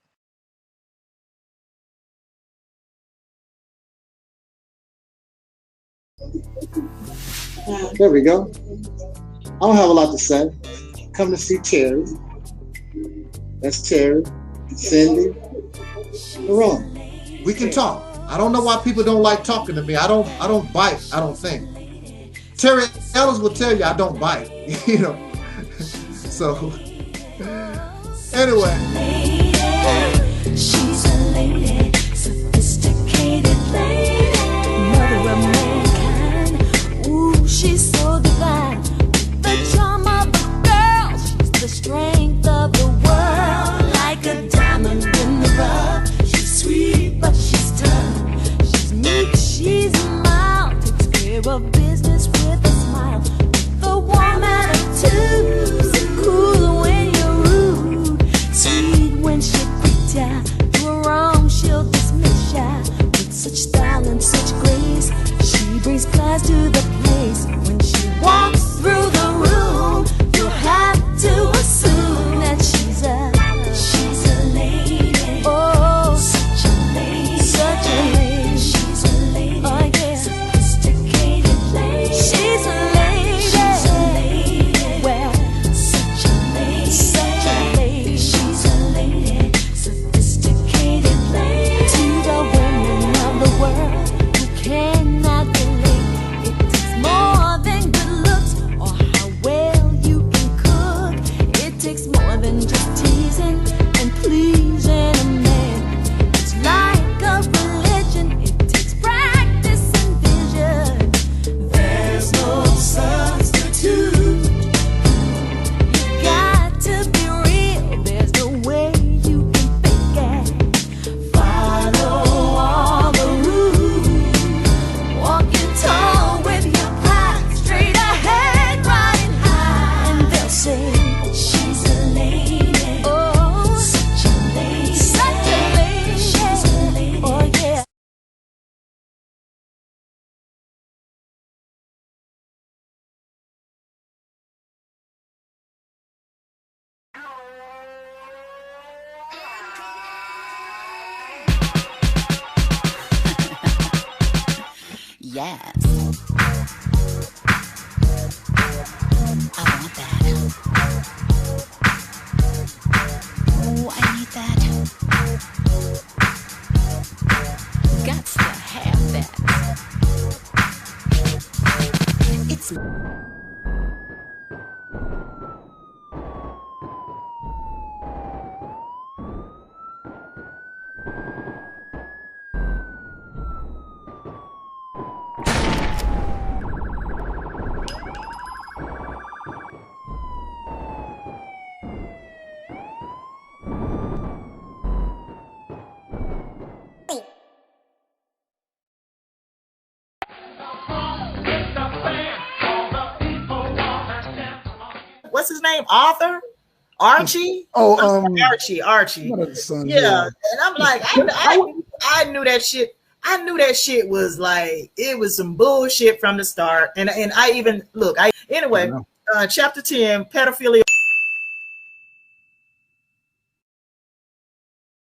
There we go. I don't have a lot to say. Come to see Terry. That's Terry, Cindy, Ron. We can talk. I don't know why people don't like talking to me. I don't bite, I don't think. Terry Ellis will tell you I don't bite, you know. So, anyway. She's a lady, sophisticated lady, mother of mankind. Ooh, she's so divine. The charm of a girl, she's the strength of the world. Like a diamond in the rough, she's sweet but she's tough. She's meek, she's mild, takes care of business with a smile. The warm attitude, so cool when you're rude, sweet when she freaks out. You're wrong, she'll dismiss ya with such style and such grace. She brings class to the place. When she walks through the room, you'll have to assume that she's a lady. Oh, such a lady, such a lady. She's a lady. Oh yeah, sophisticated lady. She's a lady. She's a lady. Well, such a lady, such a lady. She's a lady, sophisticated lady. To the women of the world who cannot relate, it takes more than good looks Yes. I want that. Oh, I need that. Gots to have that. It's what's his name? Archie? Archie. Yeah, and I'm like, I knew that shit. I knew that shit was like, it was some bullshit from the start. And I even look. Anyway, chapter 10, pedophilia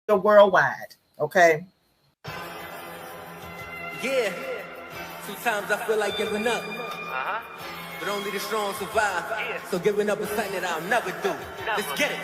worldwide. Okay. Yeah. Sometimes I feel like giving up. But only the strong survive. So giving up is something that I'll never do. Let's get it.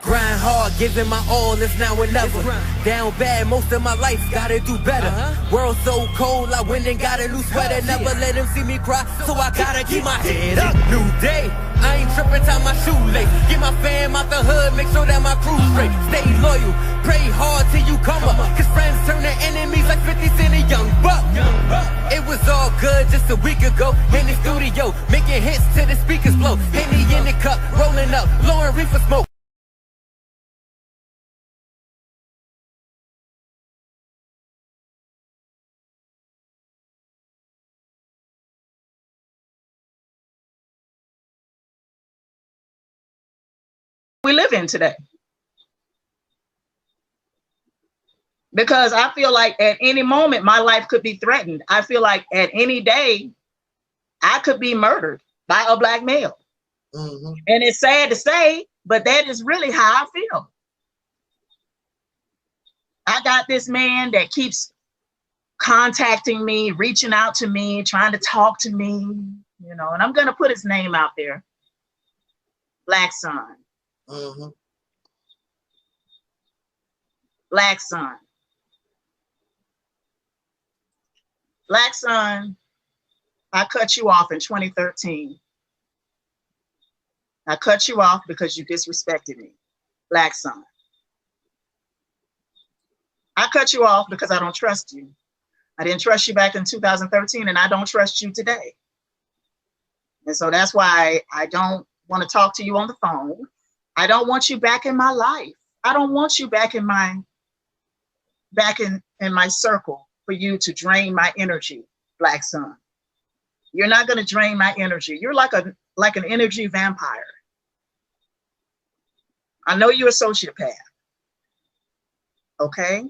Grind hard, giving my all, it's now or never. Down bad, most of my life, gotta do better. World so cold, I went and got a new sweater. Never let them see me cry, so I gotta keep my head up. New day, I ain't tripping, tie my shoelace. Get my fam out the hood, make sure that my crew's straight. Stay loyal, pray hard till you come up. Cause friends turn to enemies like 50 Cent and Young Buck. It was all good just a week ago. In the studio, making hits till the speakers blow. Henny in the cup, rolling up, blowing reefer smoke. We live in today. Because I feel like at any moment my life could be threatened. I feel like at any day I could be murdered by a black male. And it's sad to say, but that is really how I feel. I got this man that keeps contacting me, reaching out to me, trying to talk to me, you know, and I'm gonna put his name out there. Blackson. Blackson. Blackson, I cut you off in 2013. I cut you off because you disrespected me. Blackson. I cut you off because I don't trust you. I didn't trust you back in 2013, and I don't trust you today. And so that's why I don't want to talk to you on the phone. I don't want you back in my life. I don't want you back in my circle for you to drain my energy, Blackson. You're not going to drain my energy. You're like an energy vampire. I know you're a sociopath. Okay?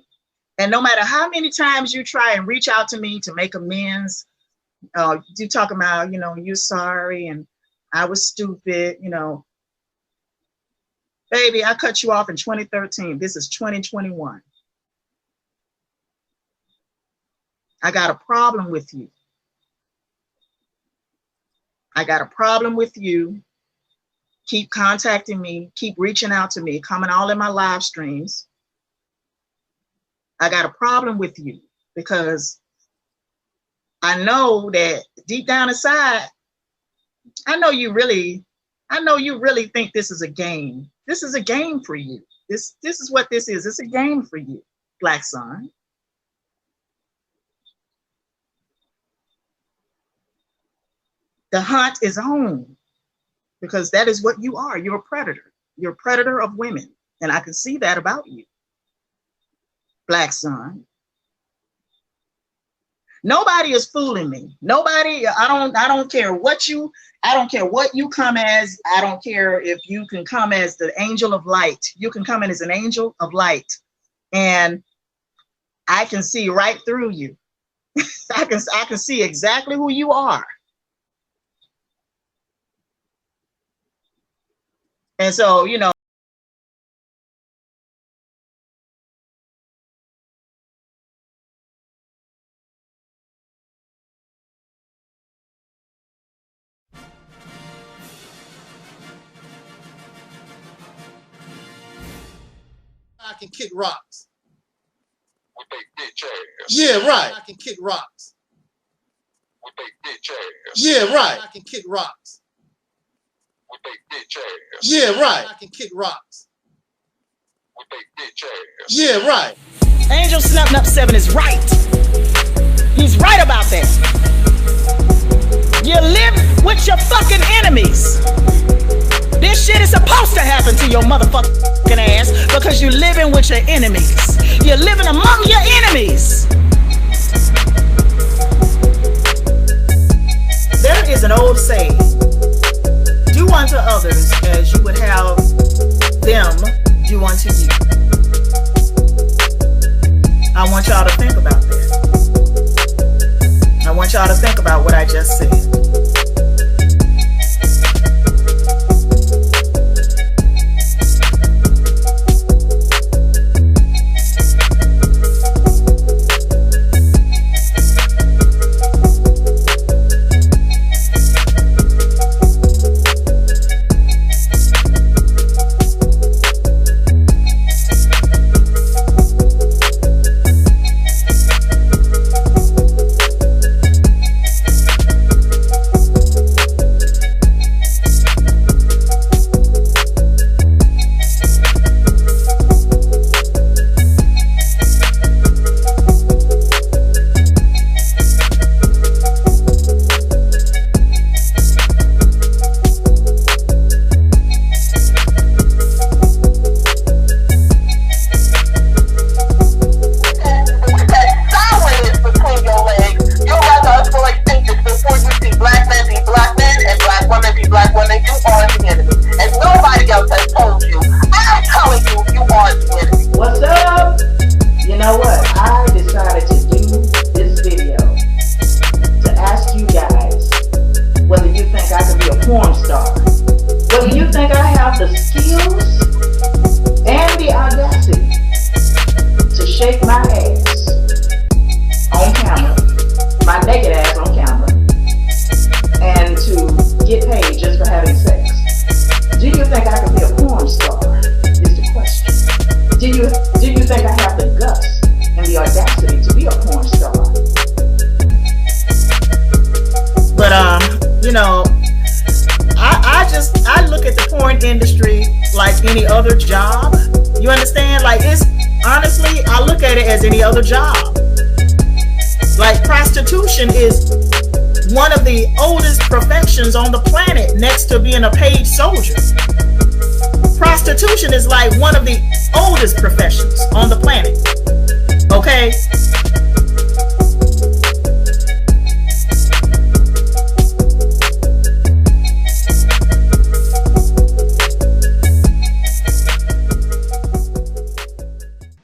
And no matter how many times you try and reach out to me to make amends, you talk about, you know, you're sorry and I was stupid, you know. Baby, I cut you off in 2013. This is 2021. I got a problem with you. I got a problem with you. Keep contacting me, keep reaching out to me, coming all in my live streams. I got a problem with you because I know that deep down inside, I know you really think this is a game. This is a game for you. This is what this is. It's a game for you, Blackson. The hunt is on because that is what you are. You're a predator. You're a predator of women. And I can see that about you, Blackson. Nobody is fooling me. Nobody, I don't care what you come as. I don't care if you can come as the angel of light. You can come in as an angel of light. And I can see right through you. I can see exactly who you are. And so, you know, can kick rocks. With they bitch ass. Yeah, right. I can kick rocks. With they bitch ass. Yeah, right. I can kick rocks. With they bitch ass. Yeah, right. I can kick rocks. With they bitch ass. Yeah, right. Angel Snub 7 is right. He's right about that. You live with your fucking enemies. This shit is supposed to happen to your motherfucking ass because you're living with your enemies. You're living among your enemies. There is an old saying, do unto others as you would have them do unto you. I want y'all to think about that. I want y'all to think about what I just said. Job. Like prostitution is one of the oldest professions on the planet next to being a paid soldier. Prostitution is like one of the oldest professions on the planet. Okay?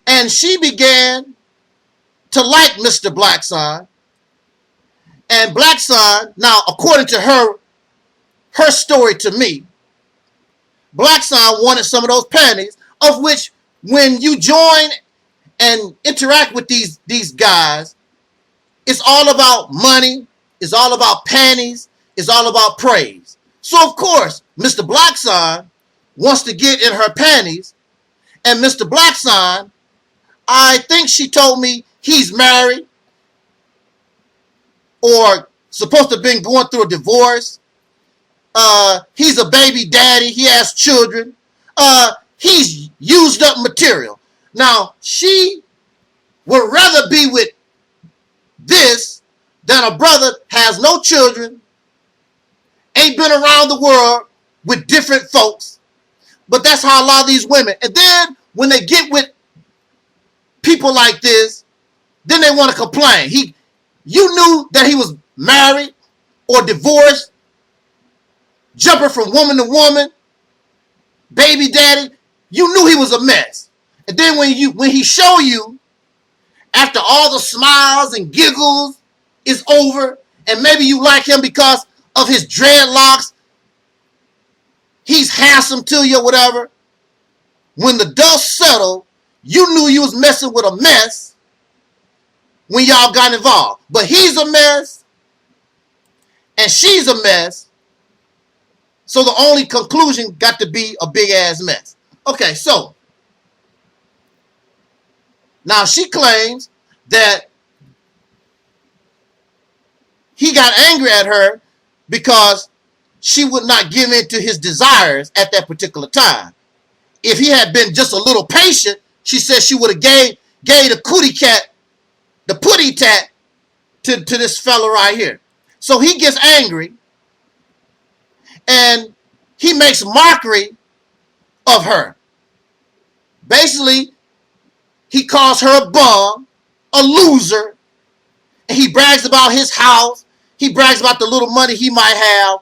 And she began to like Mr. Blackson. And Blackson, now according to her story to me, Blackson wanted some of those panties, of which when you join and interact with these guys, it's all about money, it's all about panties, it's all about praise. So of course, Mr. Blackson wants to get in her panties, and Mr. Blackson, I think she told me he's married or supposed to have been going through a divorce. He's a baby daddy. He has children. He's used up material. Now, she would rather be with this than a brother has no children, ain't been around the world with different folks. But that's how a lot of these women, and then when they get with people like this, then they want to complain. You knew that he was married or divorced, jumping from woman to woman, baby daddy. You knew he was a mess. And then when he show you, after all the smiles and giggles is over, and maybe you like him because of his dreadlocks, he's handsome to you or whatever. When the dust settled, you knew you was messing with a mess when y'all got involved. But he's a mess, and she's a mess, so the only conclusion got to be a big-ass mess. Okay, so Now she claims that he got angry at her because she would not give in to his desires at that particular time. If he had been just a little patient, she said she would have gave the cootie cat, the putty tat to this fella right here. So he gets angry and he makes mockery of her. Basically, he calls her a bum, a loser, and he brags about his house. He brags about the little money he might have.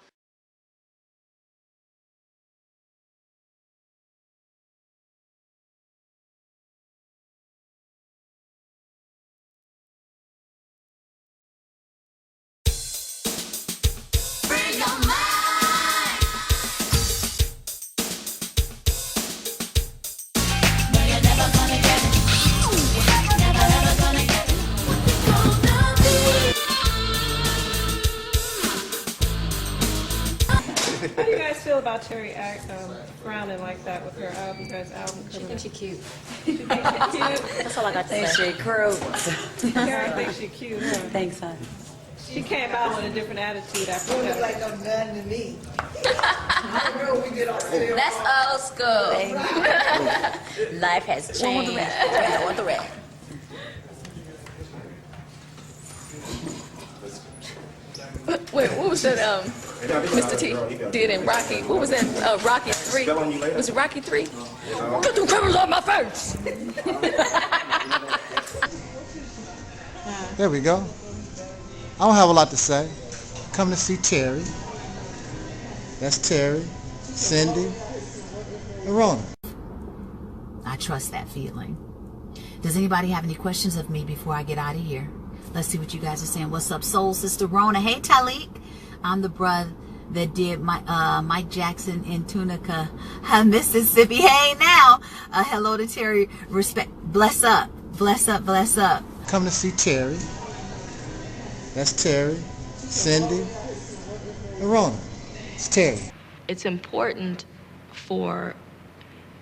How do you guys feel about Terry frowning like that with her album? You guys' album? She thinks she's cute. She thinks she's cute. That's all I got to Think say. she crude. Karen thinks she's cute. Huh? Thanks, hon. She came out with a different attitude after Don't look that. like no nothing to me. I don't know, we get off there. That's old school. Life has changed. I want the red. Wait, what was that Mr. T did in Rocky? What was that? Rocky 3? Was it Rocky 3? Get them criminals off my face! There we go. I don't have a lot to say. Come to see Terry. That's Terry, Cindy, and Rona. I trust that feeling. Does anybody have any questions of me before I get out of here? Let's see what you guys are saying. What's up, Soul Sister Rona? Hey, Taalik. I'm the brother that did Mike Jackson in Tunica, Mississippi. Hey, now. Hello to Terry. Respect. Bless up. Bless up. Bless up. Come to see Terry. That's Terry, Cindy, and Rona. It's Terry. It's important for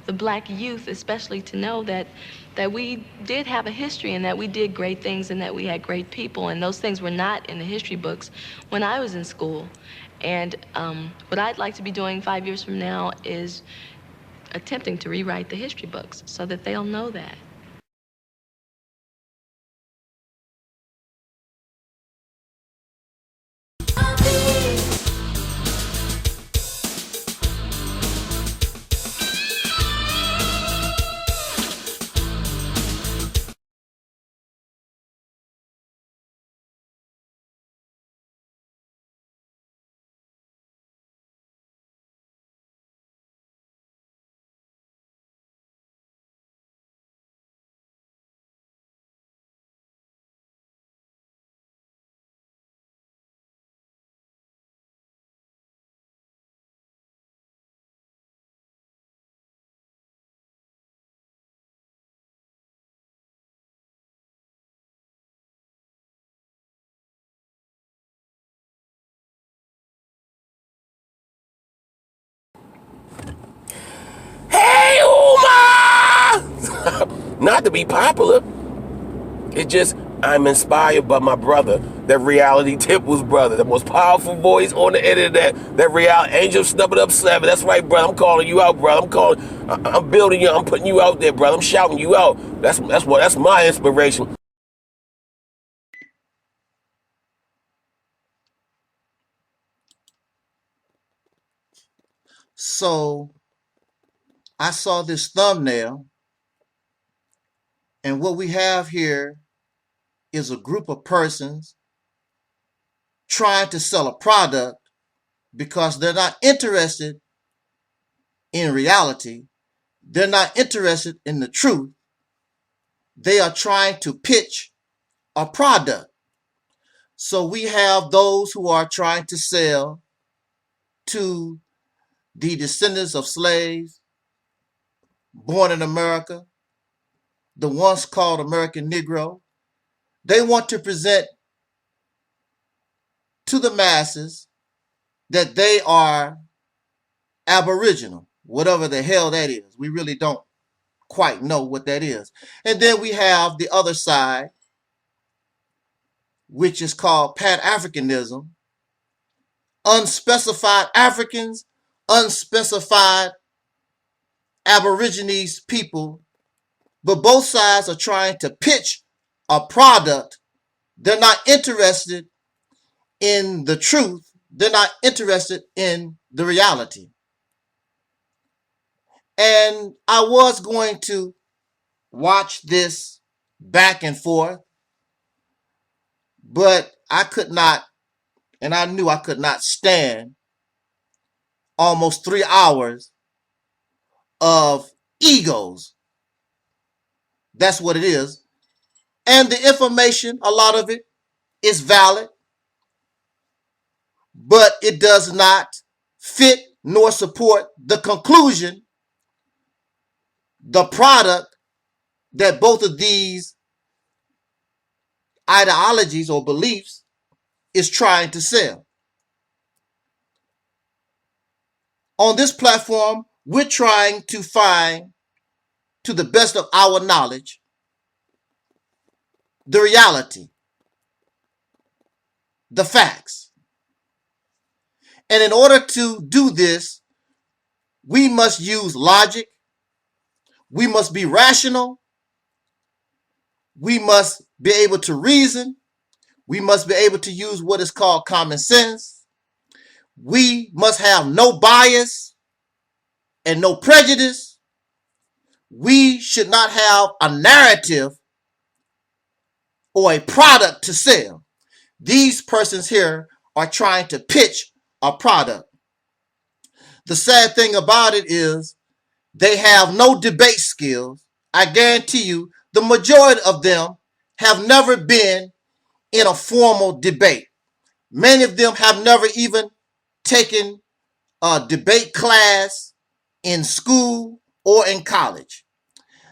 the black youth especially to know that we did have a history and that we did great things and that we had great people, and those things were not in the history books when I was in school. And what I'd like to be doing 5 years from now is attempting to rewrite the history books so that they'll know that. Hey, Uma! Not to be popular. It's just I'm inspired by my brother. That reality tip was brother. The most powerful voice on the internet. That real angel snubbing up 7. That's right, brother. I'm calling you out, brother. I'm building you. I'm putting you out there, brother. I'm shouting you out. That's my inspiration. So I saw this thumbnail, and what we have here is a group of persons trying to sell a product because they're not interested in reality. They're not interested in the truth. They are trying to pitch a product. So we have those who are trying to sell to the descendants of slaves born in America, the once called American Negro. They want to present to the masses that they are Aboriginal, whatever the hell that is. We really don't quite know what that is. And then we have the other side, which is called Pan-Africanism, unspecified Africans, unspecified Aborigines people, but both sides are trying to pitch a product. They're not interested in the truth. They're not interested in the reality. And I was going to watch this back and forth, but I could not, and I knew I could not stand almost 3 hours of egos. That's what it is. And the information, a lot of it is valid, but it does not fit nor support the conclusion, the product that both of these ideologies or beliefs is trying to sell. On this platform, we're trying to find, to the best of our knowledge, the reality, the facts. And in order to do this, we must use logic. We must be rational. We must be able to reason. We must be able to use what is called common sense. We must have no bias and no prejudice. We should not have a narrative or a product to sell. These persons here are trying to pitch a product. The sad thing about it is they have no debate skills. I guarantee you the majority of them have never been in a formal debate. Many of them have never even taken a debate class in school or in college.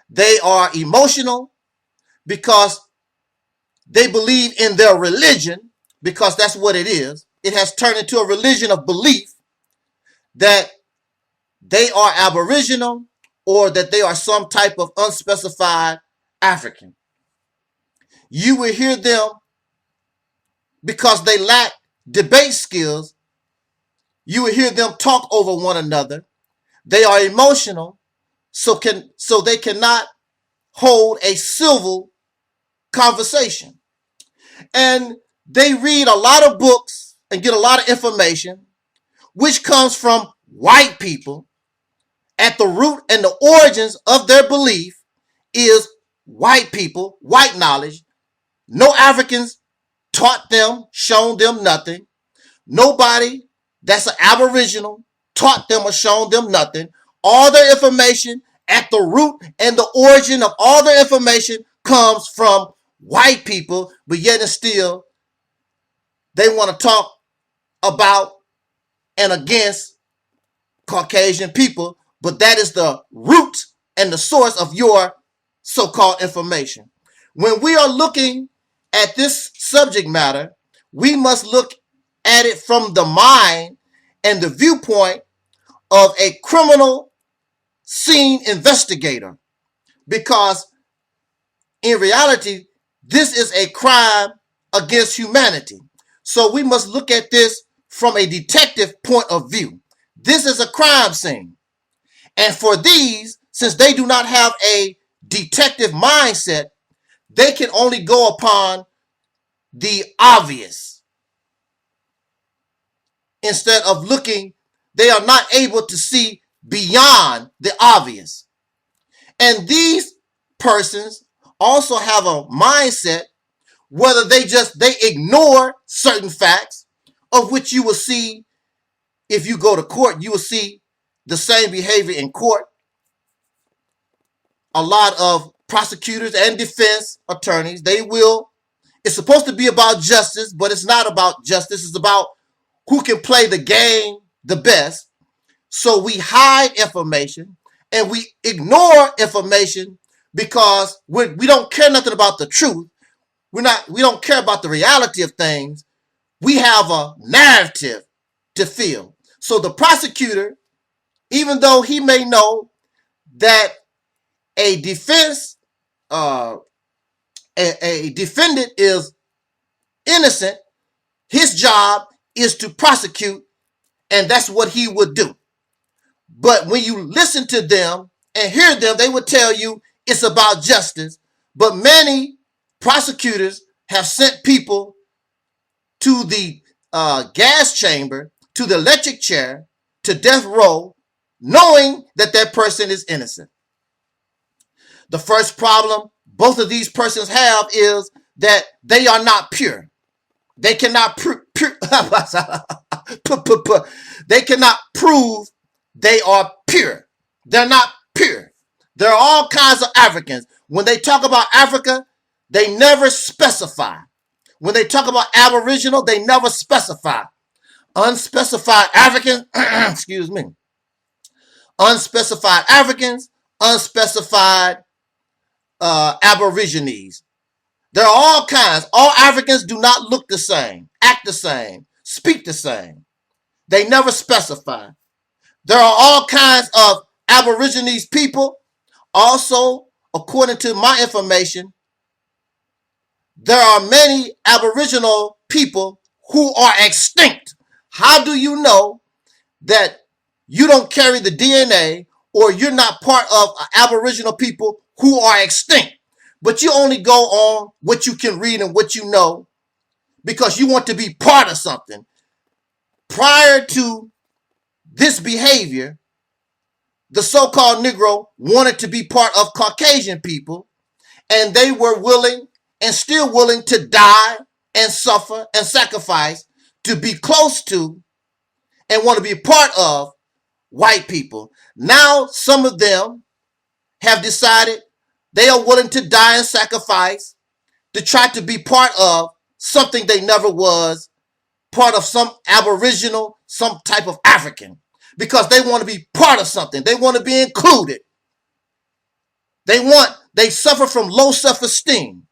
They are emotional because they believe in their religion, because that's what it is. It has turned into a religion of belief that they are Aboriginal or that they are some type of unspecified African. You will hear them, because they lack debate skills, you will hear them talk over one another. They are emotional, so they cannot hold a civil conversation. And they read a lot of books and get a lot of information, which comes from white people. At the root and the origins of their belief is white people, white knowledge. No Africans taught them, shown them nothing. Nobody that's an Aboriginal taught them or shown them nothing. All their information at the root and the origin of all their information comes from white people, but yet and still they want to talk about and against Caucasian people, but that is the root and the source of your so-called information. When we are looking at this subject matter, we must look at it from the mind and the viewpoint of a criminal scene investigator, because in reality, this is a crime against humanity. So we must look at this from a detective point of view. This is a crime scene. And for these, since they do not have a detective mindset, they can only go upon the obvious. Instead of looking, they are not able to see beyond the obvious. And these persons also have a mindset, whether they ignore certain facts, of which you will see if you go to court. You will see the same behavior in court. A lot of prosecutors and defense attorneys, it's supposed to be about justice, but it's not about justice. It's about who can play the game the best. So we hide information and we ignore information because we don't care nothing about the truth. We don't care about the reality of things. We have a narrative to fill. So the prosecutor, even though he may know that a defense, a defendant is innocent, his job is to prosecute, and that's what he would do. But when you listen to them and hear them, they would tell you it's about justice. But many prosecutors have sent people to the gas chamber, to the electric chair, to death row, knowing that that person is innocent. The first problem both of these persons have is that they are not pure. They cannot they cannot prove they are pure. They're not pure. There are all kinds of Africans. When they talk about Africa, they never specify. When they talk about Aboriginal, they never specify. Unspecified Africans, excuse me. Unspecified Africans, unspecified Aborigines. There are all kinds. All Africans do not look the same, act the same, speak the same. They never specify. There are all kinds of Aborigines people. Also, according to my information, there are many Aboriginal people who are extinct. How do you know that you don't carry the DNA or you're not part of Aboriginal people who are extinct? But you only go on what you can read and what you know because you want to be part of something. Prior to this behavior, the so-called Negro wanted to be part of Caucasian people, and they were willing and still willing to die and suffer and sacrifice to be close to and want to be part of white people. Now, some of them have decided they are willing to die and sacrifice to try to be part of something they never was, part of some Aboriginal, some type of African, because they want to be part of something. They want to be included. They suffer from low self-esteem.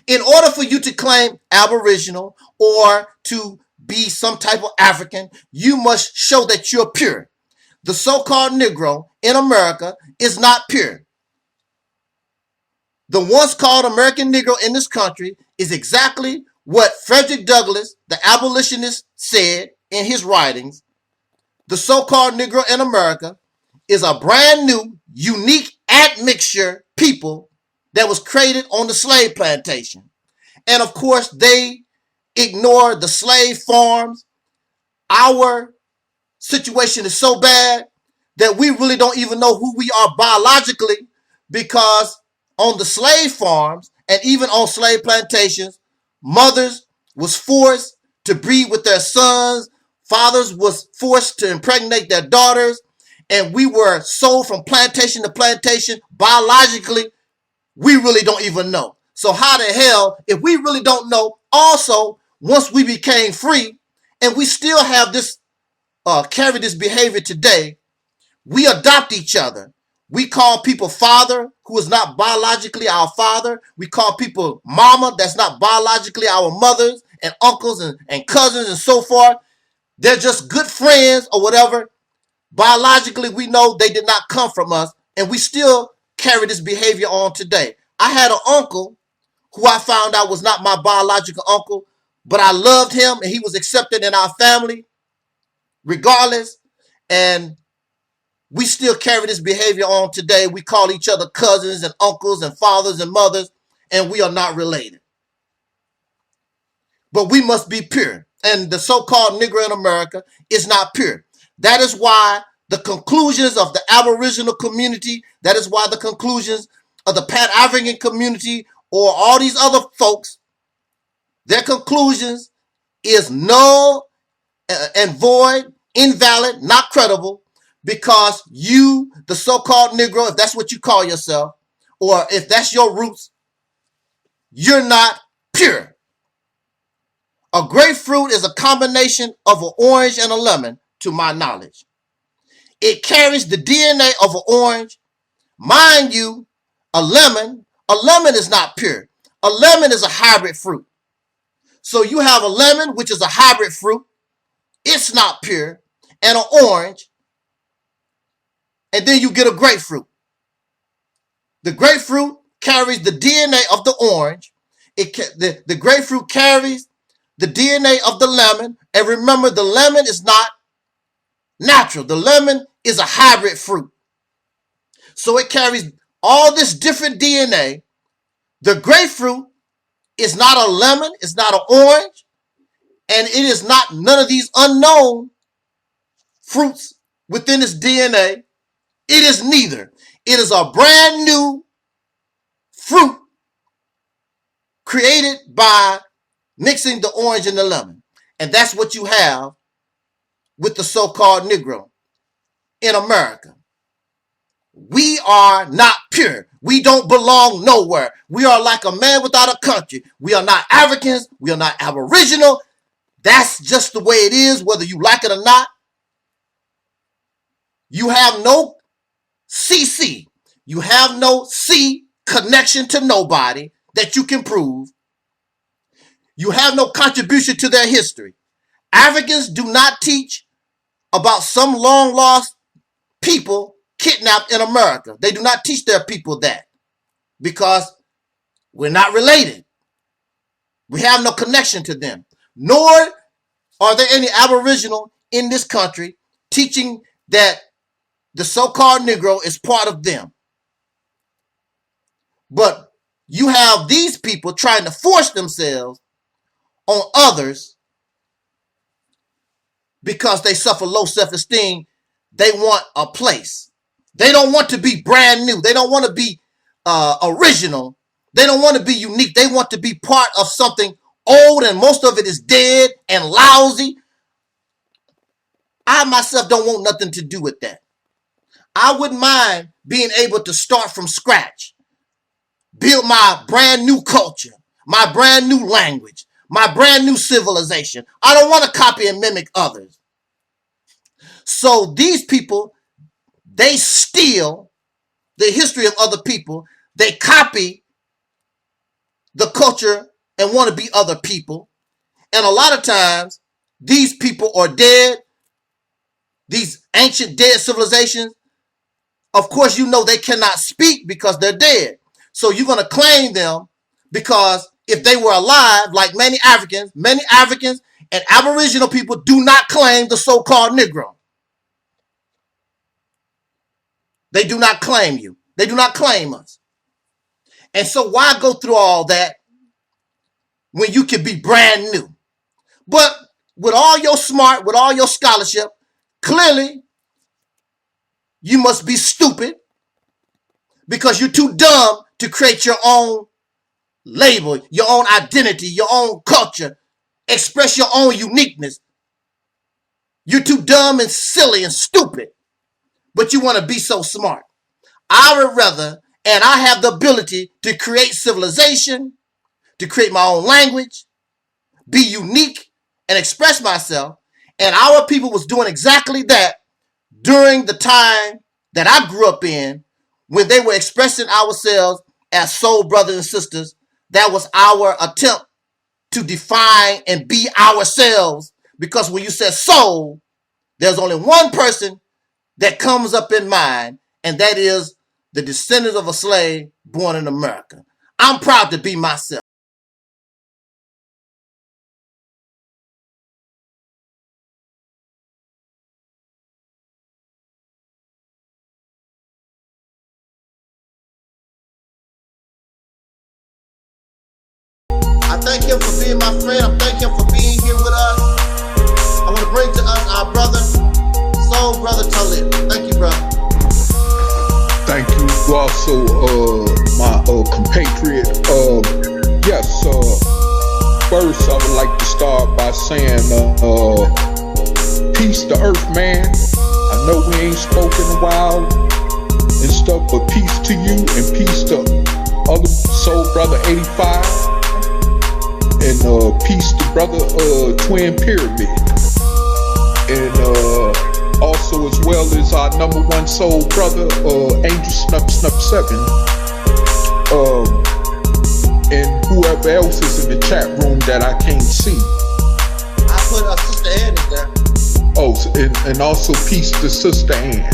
In order for you to claim Aboriginal or to be some type of African, you must show that you're pure. The so-called Negro in America is not pure. The once called American Negro in this country is exactly what Frederick Douglass, the abolitionist, said in his writings. The so-called Negro in America is a brand new, unique admixture people that was created on the slave plantation. And of course, they ignore the slave farms. Our situation is so bad that we really don't even know who we are biologically, because on the slave farms and even on slave plantations, mothers was forced to breed with their sons, fathers was forced to impregnate their daughters, and we were sold from plantation to plantation. Biologically, we really don't even know. So how the hell, if we really don't know, also, once we became free, and we still have this, carry this behavior today, we adopt each other. We call people father, who is not biologically our father. We call people mama, that's not biologically our mothers, and uncles and cousins and so forth. They're just good friends or whatever. Biologically, we know they did not come from us, and we still carry this behavior on today. I had an uncle who I found out was not my biological uncle, but I loved him, and he was accepted in our family regardless, and we still carry this behavior on today. We call each other cousins and uncles and fathers and mothers, and we are not related. But we must be pure. And the so-called Negro in America is not pure. That is why the conclusions of the Aboriginal community, that is why the conclusions of the Pan-African community or all these other folks, their conclusions is null and void, invalid, not credible, because you, the so-called Negro, if that's what you call yourself, or if that's your roots, you're not pure. A grapefruit is a combination of an orange and a lemon, to my knowledge. It carries the DNA of an orange. Mind you, a lemon is not pure. A lemon is a hybrid fruit. So you have a lemon, which is a hybrid fruit. It's not pure. And an orange. And then you get a grapefruit. The grapefruit carries the DNA of the orange. The grapefruit carries the DNA of the lemon. And remember, the lemon is not natural. The lemon is a hybrid fruit. So it carries all this different DNA. The grapefruit is not a lemon. It's not an orange. And it is not none of these unknown fruits within its DNA. It is neither. It is a brand new fruit created by mixing the orange and the lemon. And that's what you have with the so-called Negro in America. We are not pure. We don't belong nowhere. We are like a man without a country. We are not Africans. We are not Aboriginal. That's just the way it is, whether you like it or not. You have no CC. You have no C connection to nobody that you can prove. You have no contribution to their history. Africans do not teach about some long lost people kidnapped in America. They do not teach their people that because we're not related. We have no connection to them. Nor are there any Aboriginal in this country teaching that the so-called Negro is part of them. But you have these people trying to force themselves on others because they suffer low self-esteem. They want a place. They don't want to be brand new. They don't want to be original. They don't want to be unique. They want to be part of something old, and most of it is dead and lousy. I myself don't want nothing to do with that. I wouldn't mind being able to start from scratch, build my brand new culture, my brand new language, my brand new civilization. I don't want to copy and mimic others. So these people, they steal the history of other people. They copy the culture and want to be other people. And a lot of times, these people are dead. These ancient dead civilizations, of course, you know they cannot speak because they're dead. So you're going to claim them because if they were alive, like many Africans and Aboriginal people do not claim the so-called Negro. They do not claim you. They do not claim us. And so why go through all that when you can be brand new? But with all your smart, with all your scholarship, clearly you must be stupid because you're too dumb to create your own label, your own identity, your own culture, express your own uniqueness. You're too dumb and silly and stupid, but you want to be so smart. I would rather, and I have the ability to create civilization, to create my own language, be unique and express myself. And our people was doing exactly that during the time that I grew up in, when they were expressing ourselves as soul brothers and sisters. That was our attempt to define and be ourselves. Because when you say soul, there's only one person that comes up in mind, and that is the descendant of a slave born in America. I'm proud to be myself. I thank him for being my friend. I thank him for being here with us. I want to bring to us our brother, soul brother Taalik. Thank you, brother. Thank you also, my compatriot. Yes, first I would like to start by saying peace to earth, man. I know we ain't spoken in a while and stuff, but peace to you and peace to other soul brother 85. And peace to brother Twin Pyramid. And also as well as our number one soul brother, Angel Snup 7. And whoever else is in the chat room that I can't see. I put Sister Ann in there. Oh, and also peace to Sister Ann.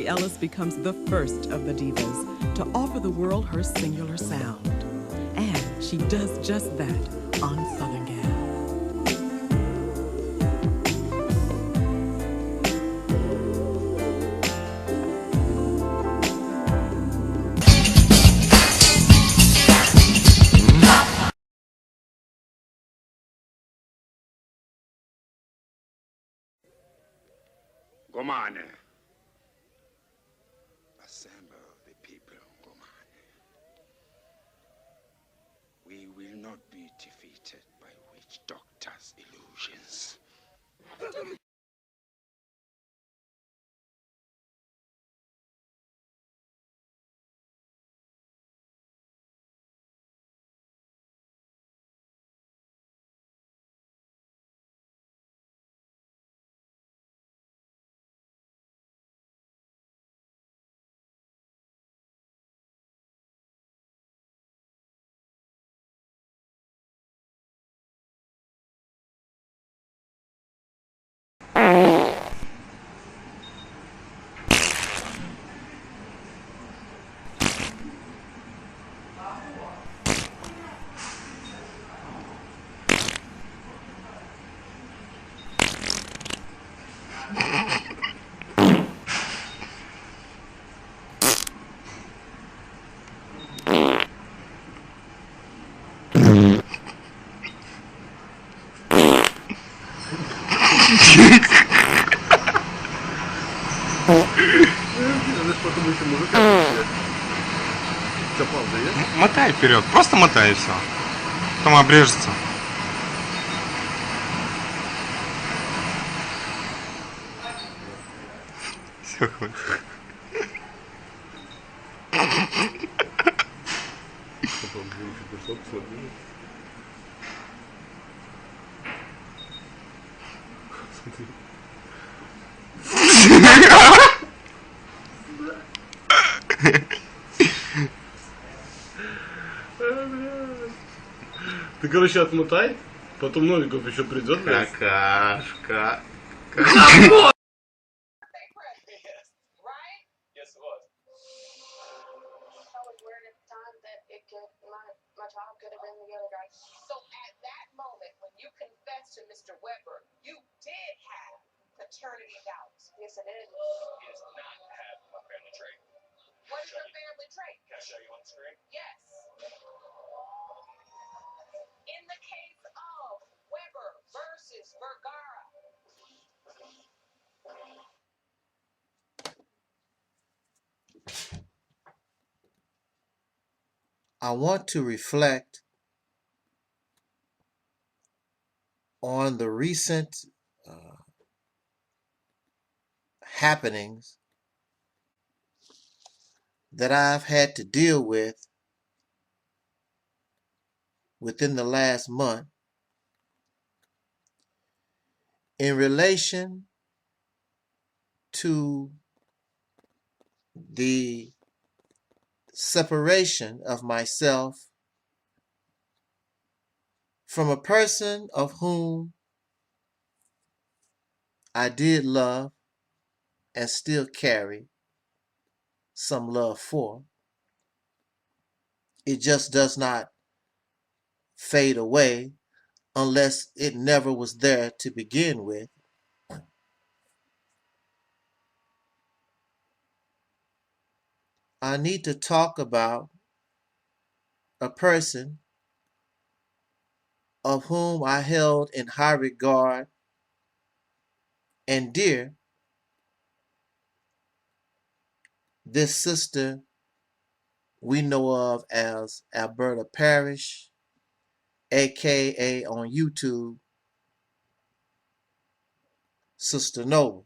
Mary Ellis becomes the first of the divas to offer the world her singular sound. And she does just that on Southern Gal. Gomane. Assemble the people, Gomane. We will not be defeated by witch doctors' illusions. Мотай вперед, просто мотай и все. Потом обрежется. Все хватит. Ты, короче, отмотай, потом Новиков еще придет. Какашка. My job could have been the other guy. So at that moment, when you confessed to Mr. Weber, you did have paternity doubts. Yes, I did. He does not have a family trait. What is a family trait? Can I show you on the screen? Yes. In the case of Weber versus Vergara. I want to reflect on the recent happenings that I've had to deal with within the last month in relation to the separation of myself from a person of whom I did love and still carry some love for. It just does not fade away unless it never was there to begin with. I need to talk about a person of whom I held in high regard and dear. This sister we know of as Alberta Parish, aka on YouTube, Sister Noble.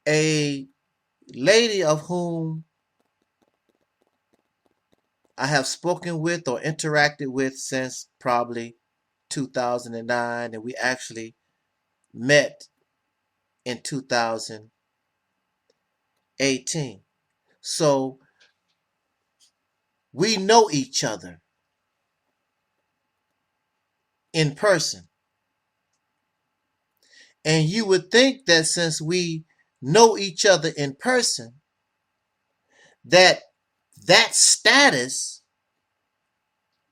A lady of whom I have spoken with or interacted with since probably 2009, and we actually met in 2018. So we know each other in person. And you would think that since we know each other in person, that status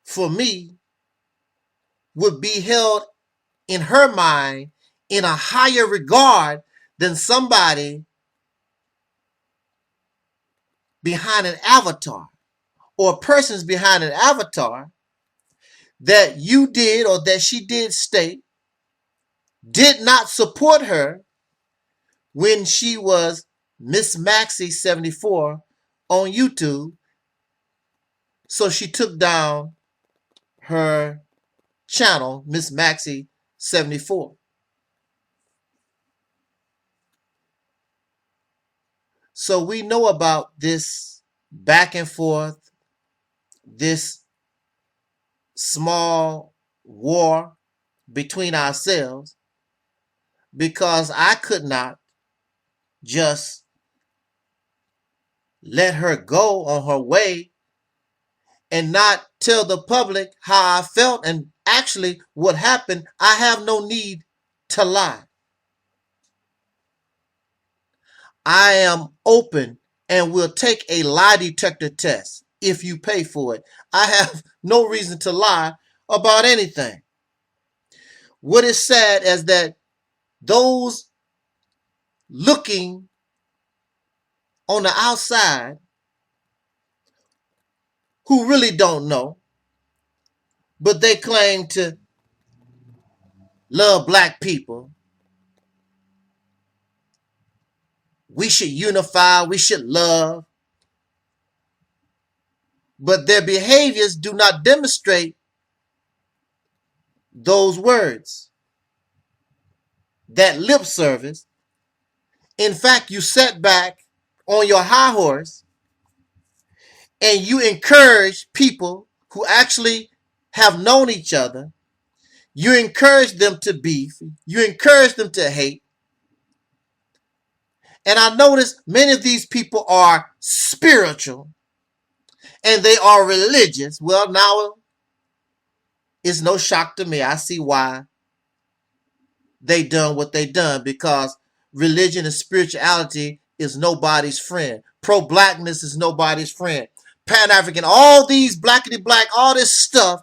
for me would be held in her mind in a higher regard than somebody behind an avatar or persons behind an avatar that you did or that she did state did not support her when she was Miss Maxie 74 on YouTube. So she took down her channel, Miss Maxie 74. So we know about this back and forth, this small war between ourselves, because I could not just let her go on her way and not tell the public how I felt and actually what happened. I have no need to lie. I am open and will take a lie detector test if you pay for it. I have no reason to lie about anything. What is sad is that those looking on the outside who really don't know, but they claim to love black people. We should unify, we should love. But their behaviors do not demonstrate those words. That lip service. In fact, you sat back on your high horse and you encourage people who actually have known each other. You encourage them to beef. You encourage them to hate. And I notice many of these people are spiritual and they are religious. Well, now it's no shock to me. I see why they done what they done, because religion and spirituality is nobody's friend. Pro-blackness is nobody's friend. Pan-African, all these blackity black, all this stuff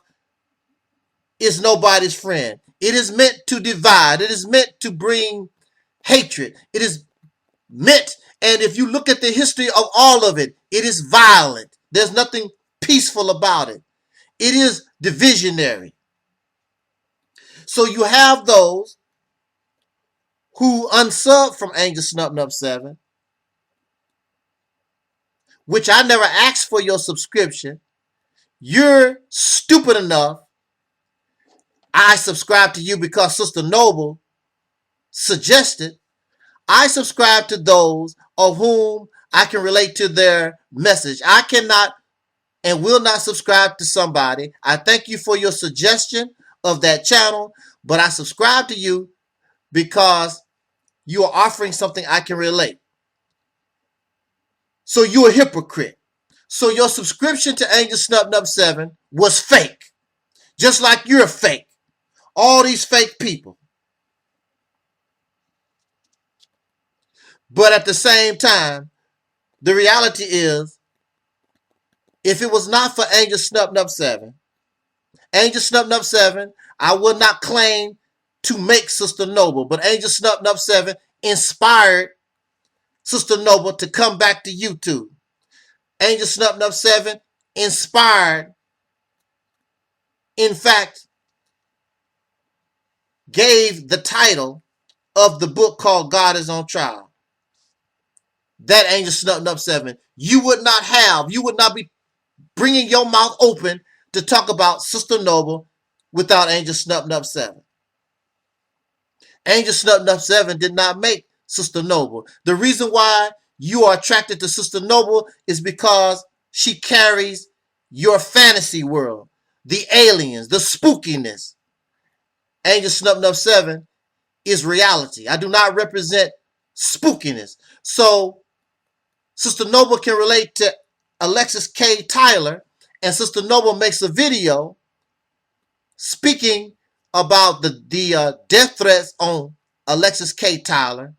is nobody's friend. It is meant to divide. It is meant to bring hatred. It is meant, and if you look at the history of all of it, it is violent. There's nothing peaceful about it. It is divisionary. So you have those who unsub from Angel Snub 7, which I never asked for your subscription. You're stupid enough. I subscribe to you because Sister Noble suggested. I subscribe to those of whom I can relate to their message. I cannot and will not subscribe to somebody. I thank you for your suggestion of that channel, but I subscribe to you because you are offering something I can relate. So you're a hypocrite. So your subscription to Angel Snub 7 was fake. Just like you're fake. All these fake people. But at the same time, the reality is, if it was not for Angel Snub 7, Angel Snub 7, I would not claim to make Sister Noble, but Angel Snub 7 inspired Sister Noble to come back to YouTube. Angel Snub 7 inspired, in fact, gave the title of the book called God is on Trial. That Angel Snub 7, you would not be bringing your mouth open to talk about Sister Noble without Angel Snub 7. Angel Snub 7 did not make Sister Noble. The reason why you are attracted to Sister Noble is because she carries your fantasy world, the aliens, the spookiness. Angel Snub 7 is reality. I do not represent spookiness. So Sister Noble can relate to Alexis K. Tyler, and Sister Noble makes a video speaking about the death threats on Alexis K. Tyler.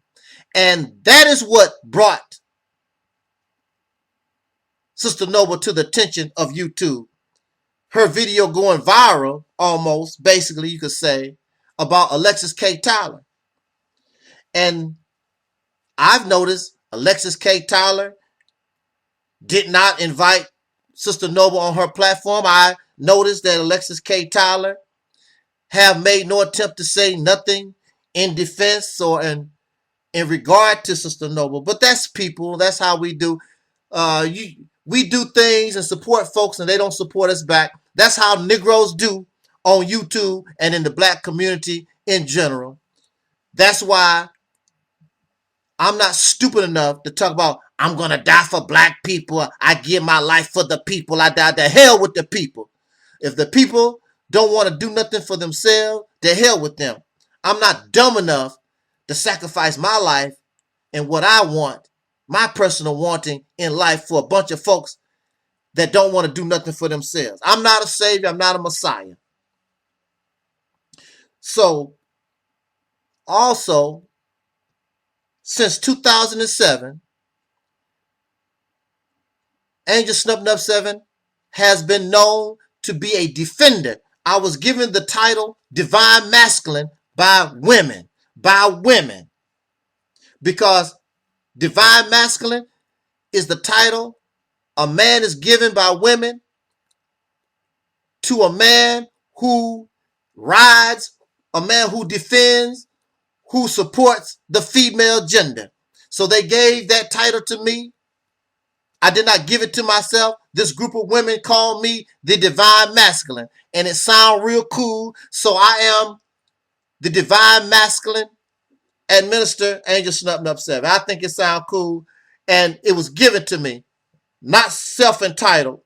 And that is what brought Sister Noble to the attention of YouTube. Her video going viral, almost, basically, you could say, about Alexis K. Tyler. And I've noticed Alexis K. Tyler did not invite Sister Noble on her platform. I noticed that Alexis K. Tyler have made no attempt to say nothing in defense or in regard to Sister Noble. But that's people. That's how we do. We do things and support folks and they don't support us back. That's how Negroes do on YouTube and in the black community in general. That's why I'm not stupid enough to talk about I'm going to die for black people. I give my life for the people. I die. The hell with the people. If the people don't want to do nothing for themselves, the hell with them. I'm not dumb enough to sacrifice my life and what I want, my personal wanting in life for a bunch of folks that don't want to do nothing for themselves. I'm not a savior. I'm not a messiah. So, also, since 2007, Angel Snub 7 has been known to be a defender. I was given the title Divine Masculine by women. Because Divine Masculine is the title a man is given by women to a man who rides, a man who defends, who supports the female gender. So they gave that title to me. I did not give it to myself. This group of women called me the Divine Masculine, and it sounds real cool. So I am the Divine Masculine AdMinister Angel Snub 7. I think it sounds cool, and it was given to me, not self-entitled.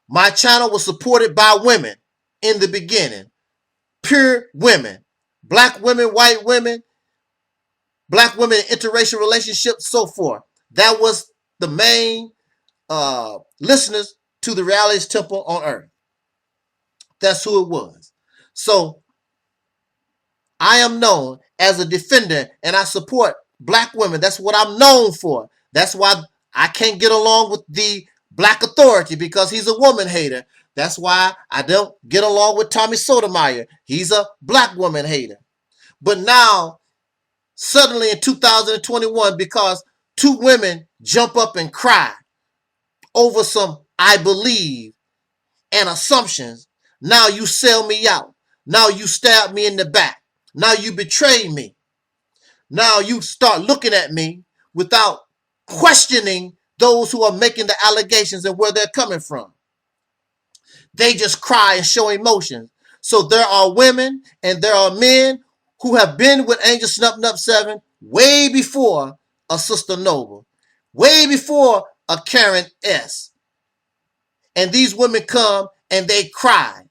My channel was supported by women in the beginning, pure women, black women, white women, black women in interracial relationships, so forth. That was the main listeners to the Realist Temple on earth. That's who it was. So I am known as a defender and I support black women. That's what I'm known for. That's why I can't get along with the black authority because he's a woman hater. That's why I don't get along with Tommy Sotomayor. He's a black woman hater. But now, suddenly in 2021, because two women jump up and cry over some I believe and assumptions, now you sell me out. Now you stab me in the back. Now you betray me. Now you start looking at me without questioning those who are making the allegations and where they're coming from. They just cry and show emotions. So there are women and there are men who have been with Angel Snub 7 way before a Sister Noble, way before a Karen S. And these women come and they cry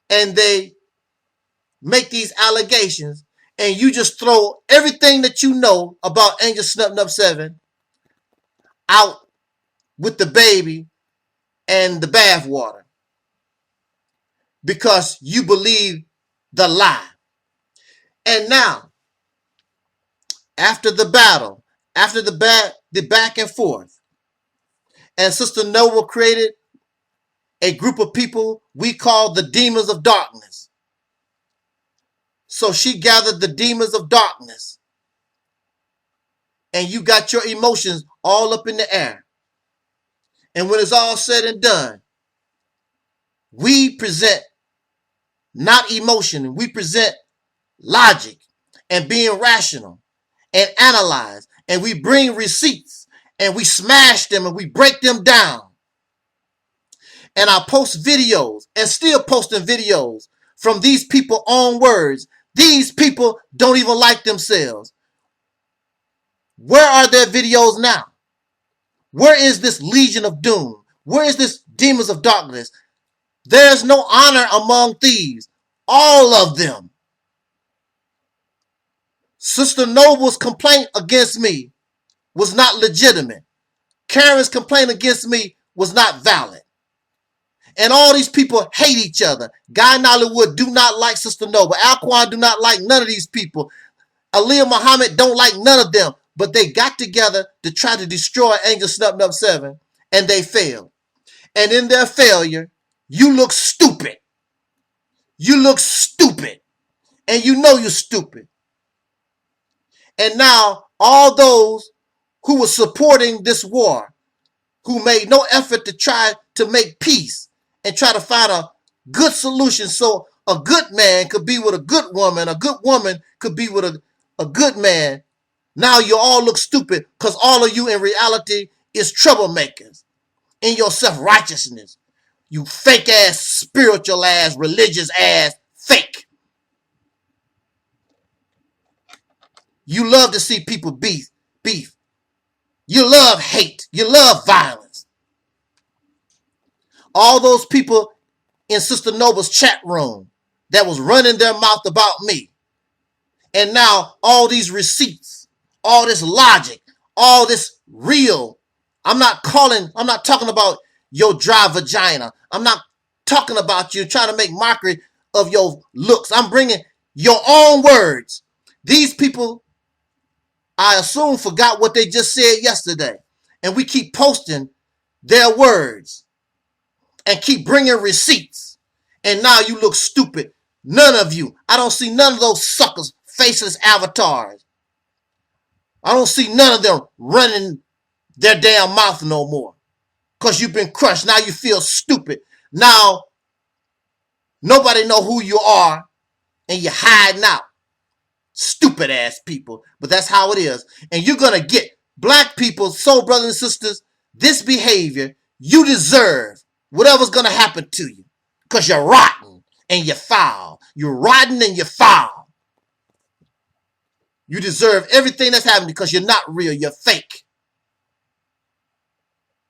and they make these allegations, and you just throw everything that you know about Angel Snub 7 out with the baby and the bathwater because you believe the lie. And now, after the battle, after the back and forth, and Sister Noble created a group of people we call the demons of darkness. So she gathered the demons of darkness, and you got your emotions all up in the air. And when it's all said and done, we present not emotion, we present logic and being rational and analyze, and we bring receipts and we smash them and we break them down. And I post videos and still posting videos from these people own words. These people don't even like themselves. Where are their videos now? Where is this Legion of Doom? Where is this Demons of Darkness? There's no honor among thieves. All of them. Sister Noble's complaint against me was not legitimate. Karen's complaint against me was not valid. And all these people hate each other. Guy Nollywood do not like Sister Noble. Alquan do not like none of these people. Aleeyah Muhammad don't like none of them. But they got together to try to destroy Angel Snub 7. And they failed. And in their failure, you look stupid. You look stupid. And you know you're stupid. And now all those who were supporting this war, who made no effort to try to make peace and try to find a good solution so a good man could be with a good woman could be with a good man. Now you all look stupid because all of you in reality is troublemakers in your self-righteousness. You fake ass, spiritual ass, religious ass, fake. You love to see people beef. You love hate. You love violence. All those people in Sister Noble's chat room that was running their mouth about me. And now all these receipts, all this logic, all this real. I'm not talking about your dry vagina. I'm not talking about you trying to make mockery of your looks. I'm bringing your own words. These people, I assume, forgot what they just said yesterday. And we keep posting their words and keep bringing receipts. And now you look stupid. None of you. I don't see none of those suckers, faceless avatars. I don't see none of them running their damn mouth no more. Because you've been crushed. Now you feel stupid. Now nobody know who you are and you're hiding out. Stupid ass people. But that's how it is. And you're going to get black people, soul brothers and sisters, this behavior, you deserve whatever's going to happen to you. Because you're rotten and you're foul. You're rotten and you're foul. You deserve everything that's happening because you're not real. You're fake.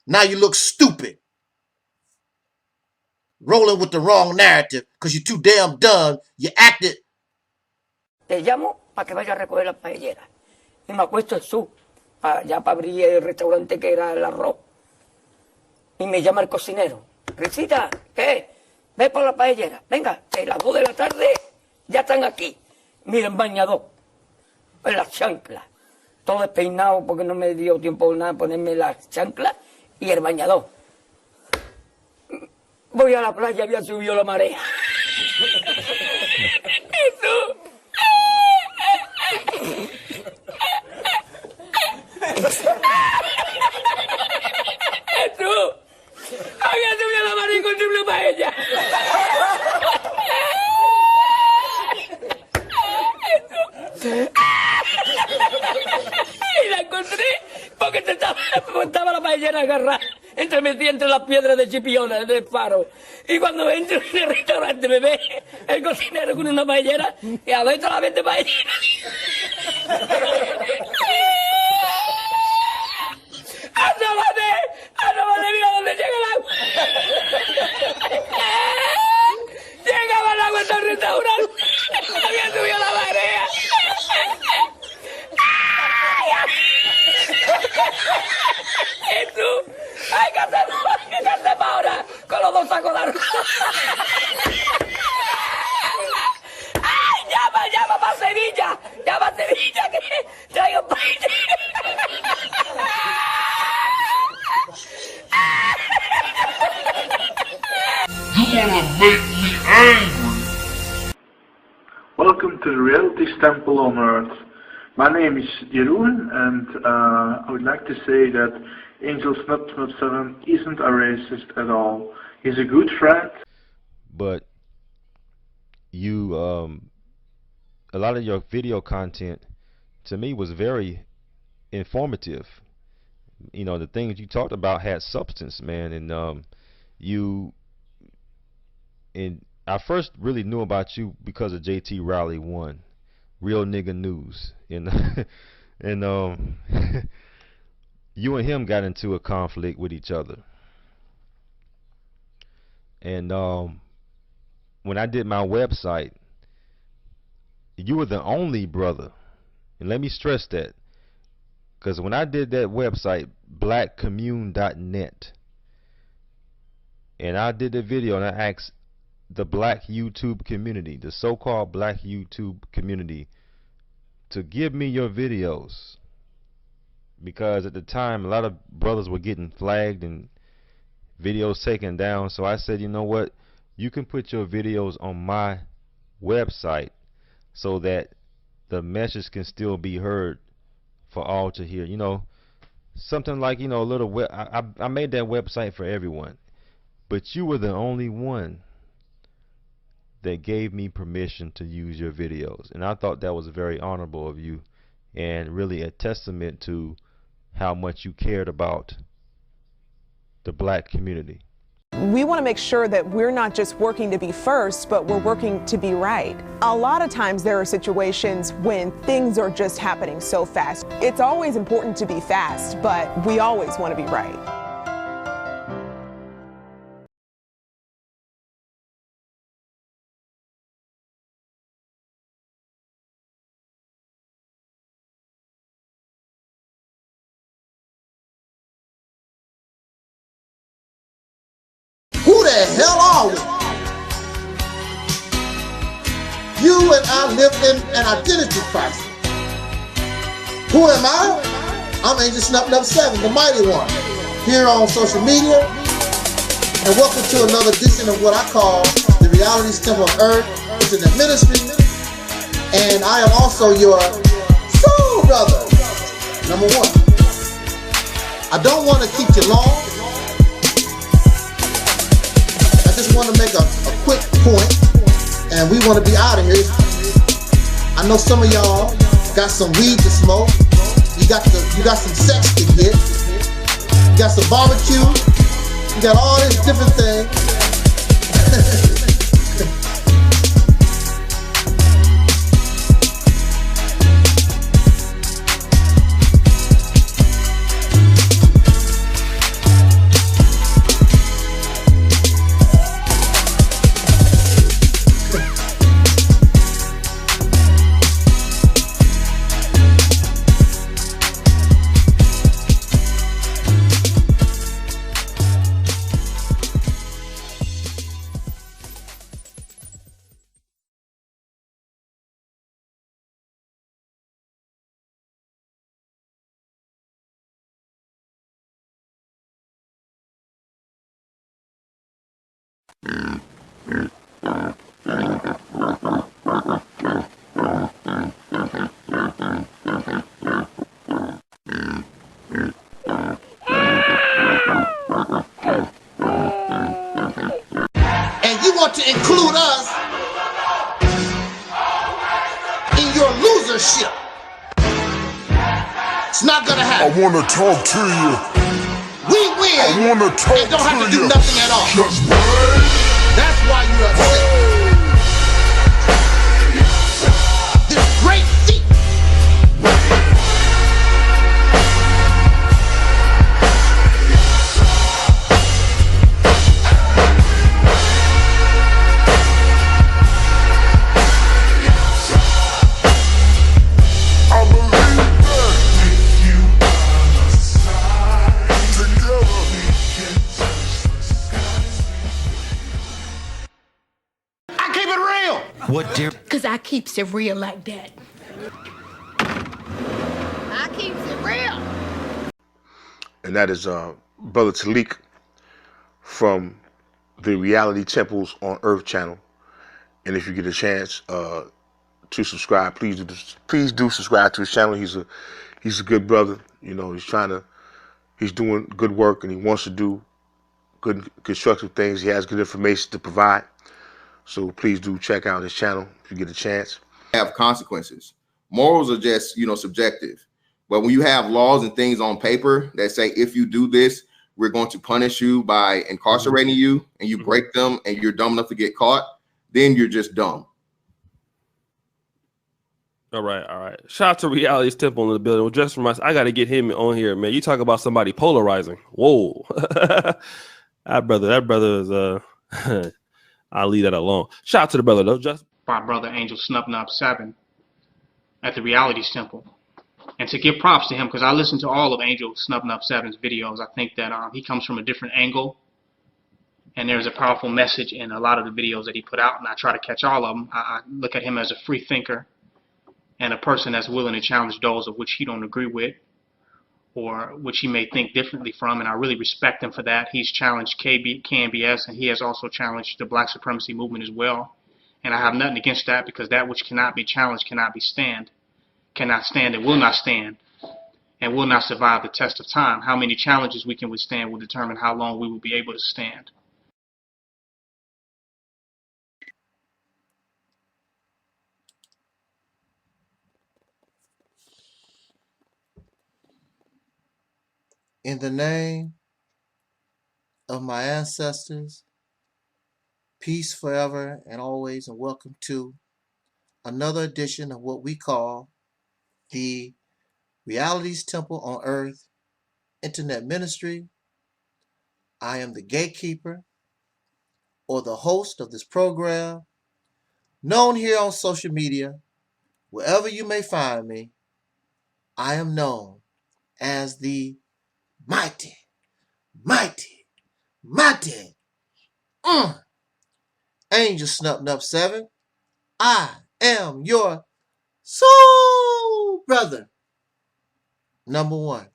Now you look stupid. Rolling with the wrong narrative because you're too damn dumb. You acted. Te llamo para que vaya a recoger las paelleras. Y me acuesto en su, ya para abrir el restaurante que era el arroz. Y me llama el cocinero. Risita, ¿qué? Ve por la paellera. Venga, que las 2 de la tarde ya están aquí. Miren, bañador. En las chanclas. Todo despeinado porque no me dio tiempo nada ponerme las chanclas y el bañador. Voy a la playa, había subido la marea. Eso. Eso. Había subido la marea y encontré una paella. Y la encontré porque estaba la paellera agarrada metida entre las piedras de Chipiona del faro. Y cuando entro en el restaurante me ve el cocinero con una paellera y adentro la vende paellera. ¡Asómate! ¡Mira dónde llega el agua! Llegaba el agua hasta el restaurante. Había subido la marea. Jesús, hay que hacer ahora con los 2 sacos de arroz. ¡Ay, llama para Sevilla! ¡Llama a Sevilla que traigo paella! You wanna make me angry? Welcome to the Reality Temple on Earth. My name is Jeroen, and I would like to say that Angel Snub 7 isn't a racist at all. He's a good friend. But you, a lot of your video content, to me, was very informative. You know, the things you talked about had substance, man, and I first really knew about you because of JT Riley 1, Real Nigga News, and you and him got into a conflict with each other, and when I did my website, you were the only brother, and let me stress that, because when I did that website, blackcommune.net, And I did the video and I asked the black YouTube community, the so-called black YouTube community, to give me your videos, because at the time a lot of brothers were getting flagged and videos taken down. So I said, you know what, you can put your videos on my website so that the message can still be heard for all to hear. You know, something like, you know, a little I made that website for everyone, but you were the only one that gave me permission to use your videos, and I thought that was very honorable of you and really a testament to how much you cared about the black community. We want to make sure that we're not just working to be first, but we're working to be right. A lot of times there are situations when things are just happening so fast. It's always important to be fast, but we always want to be right. Who the hell are we? You and I live in an identity crisis. Who am I? I'm Angel Snuff 7, the mighty one, here on social media. And welcome to another edition of what I call the Reality's Temple on Earth Internet Ministry. And I am also your soul brother, number one. I don't want to keep you long. I just want to make a quick point, and we want to be out of here. I know some of y'all got some weed to smoke. You got some sex to get. You got some barbecue. You got all these different things. To include us in your losership. It's not gonna happen. I wanna talk to you. We win. I wanna talk and don't have to do you. nothing at all. Just wait. That's why you're upset. This great feat. What dear? Cause I keeps it real like that. I keeps it real. And that is Brother Taalik from the Reality Temples on Earth channel. And if you get a chance to subscribe, please do subscribe to his channel. He's a good brother. You know, he's doing good work, and he wants to do good constructive things. He has good information to provide. So please do check out his channel if you get a chance. Have consequences. Morals are just, subjective. But when you have laws and things on paper that say, if you do this, we're going to punish you by incarcerating you, and you break them and you're dumb enough to get caught, then you're just dumb. All right. Shout out to Reality's Temple in the building. Well, just for myself, I got to get him on here, man. You talk about somebody polarizing. Whoa. that brother is I'll leave that alone. Shout out to the brother though, just by Brother Angel Snuff 7 at the Reality's Temple. And to give props to him, because I listened to all of Angel Snuff 7's videos. I think that he comes from a different angle And there's a powerful message in a lot of the videos that he put out, and I try to catch all of them. I look at him as a free thinker and a person that's willing to challenge those of which he don't agree with or which he may think differently from, and I really respect him for that. He's challenged KNBS, and he has also challenged the black supremacy movement as well. And I have nothing against that, because that which cannot be challenged cannot stand and will not stand and will not survive the test of time. How many challenges we can withstand will determine how long we will be able to stand. In the name of my ancestors, peace forever and always, and welcome to another edition of what we call the Reality's Temple on Earth Internet Ministry. I am the gatekeeper or the host of this program, known here on social media, wherever you may find me. I am known as the mighty Angel Snub 7. I am your soul brother, number one.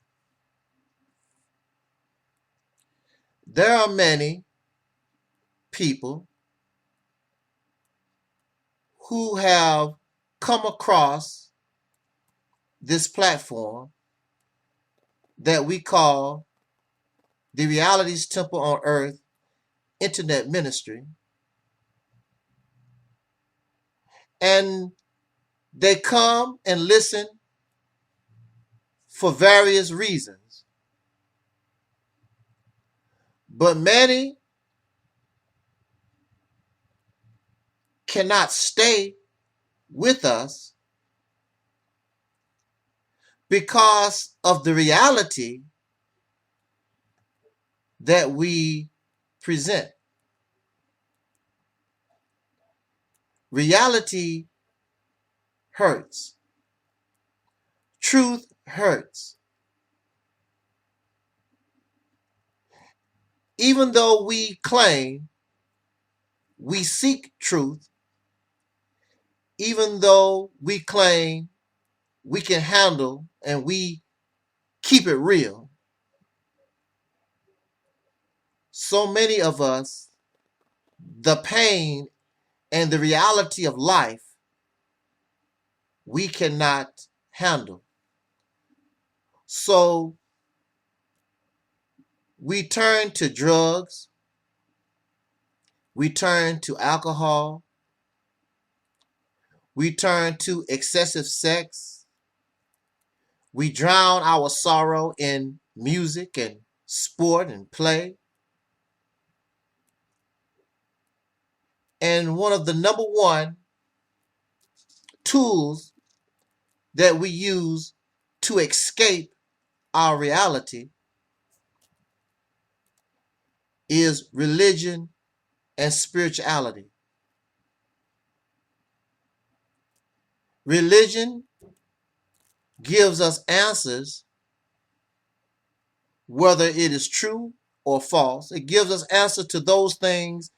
There are many people who have come across this platform that we call the Reality's Temple on Earth Internet Ministry. And they come and listen for various reasons. But many cannot stay with us because of the reality that we present. Reality hurts. Truth hurts. Even though we claim we seek truth, even though we claim we can handle and we keep it real, so many of us, the pain and the reality of life, we cannot handle. So we turn to drugs, we turn to alcohol, we turn to excessive sex, we drown our sorrow in music and sport and play. And one of the number one tools that we use to escape our reality is religion and spirituality. Religion gives us answers, whether it is true or false. It gives us answers to those things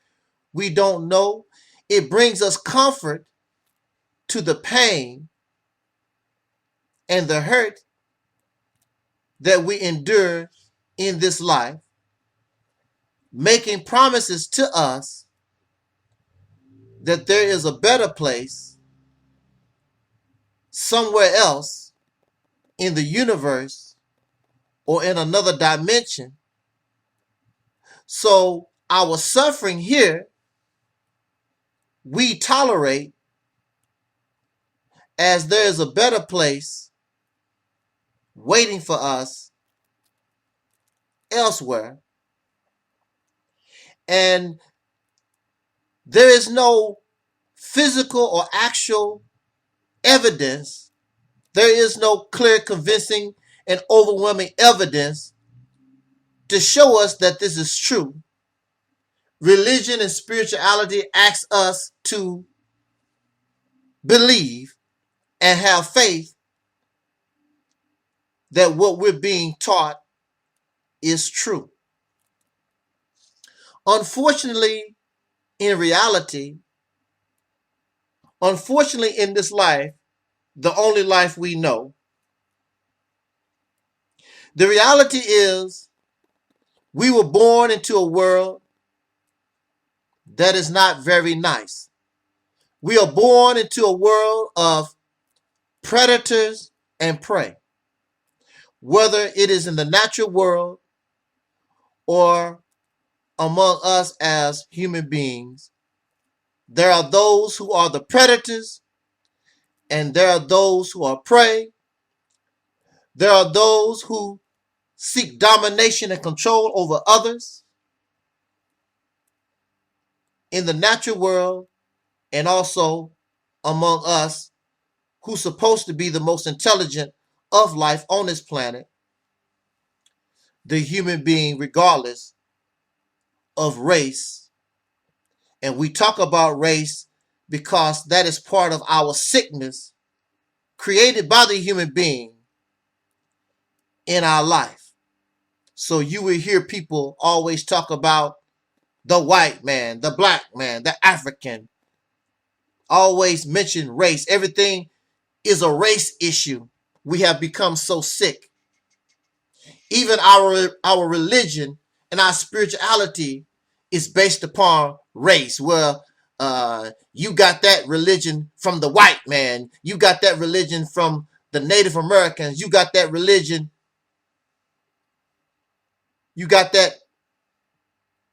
we don't know. It brings us comfort to the pain and the hurt that we endure in this life, making promises to us that there is a better place somewhere else in the universe or in another dimension. So our suffering here, we tolerate, as there is a better place waiting for us elsewhere. And there is no physical or actual evidence. There is no clear, convincing, and overwhelming evidence to show us that this is true. Religion and spirituality asks us to believe and have faith that what we're being taught is true. Unfortunately, in reality, unfortunately in this life, the only life we know, the reality is we were born into a world that is not very nice. We are born into a world of predators and prey. Whether it is in the natural world or among us as human beings, there are those who are the predators and there are those who are prey. There are those who seek domination and control over others in the natural world and also among us who's supposed to be the most intelligent of life on this planet, the human being regardless of race. And we talk about race because that is part of our sickness created by the human being in our life. So you will hear people always talk about the white man, the black man, the African, always mention race. Everything is a race issue. We have become so sick. Even our religion and our spirituality is based upon race. Well, you got that religion from the white man. You got that religion from the Native Americans. You got that religion. You got that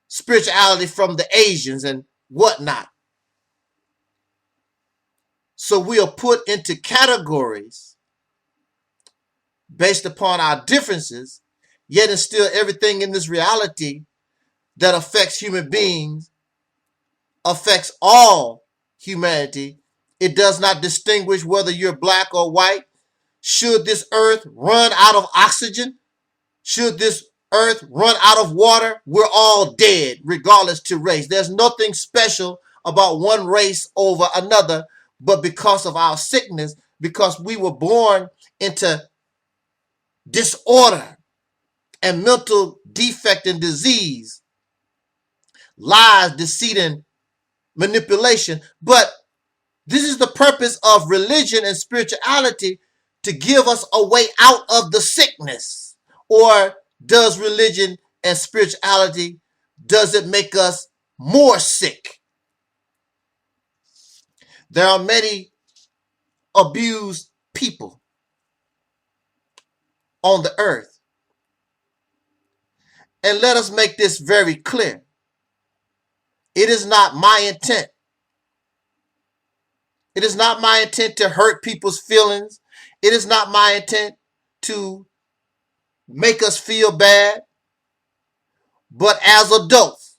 spirituality from the Asians and whatnot. So we are put into categories based upon our differences, yet and still everything in this reality that affects human beings affects all humanity. It does not distinguish whether you're black or white. Should this earth run out of oxygen, should this earth run out of water, we're all dead regardless to race. There's nothing special about one race over another, but because of our sickness, because we were born into disorder and mental defect and disease, lies, deceit, and manipulation. But this is the purpose of religion and spirituality, to give us a way out of the sickness. Or does religion and spirituality, does it make us more sick? There are many abused people on the earth. And let us make this very clear. It is not my intent. It is not my intent to hurt people's feelings. It is not my intent to make us feel bad. But as adults,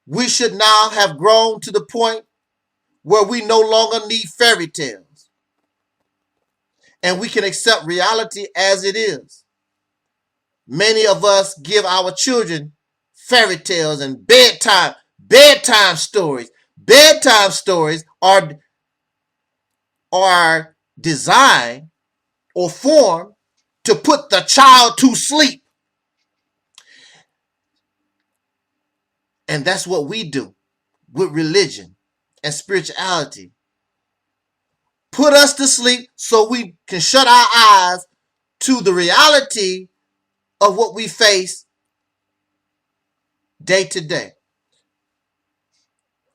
we should now have grown to the point where we no longer need fairy tales. And we can accept reality as it is. Many of us give our children fairy tales and bedtime stories. Bedtime stories are designed or formed to put the child to sleep. And that's what we do with religion and spirituality. Put us to sleep so we can shut our eyes to the reality of what we face day to day.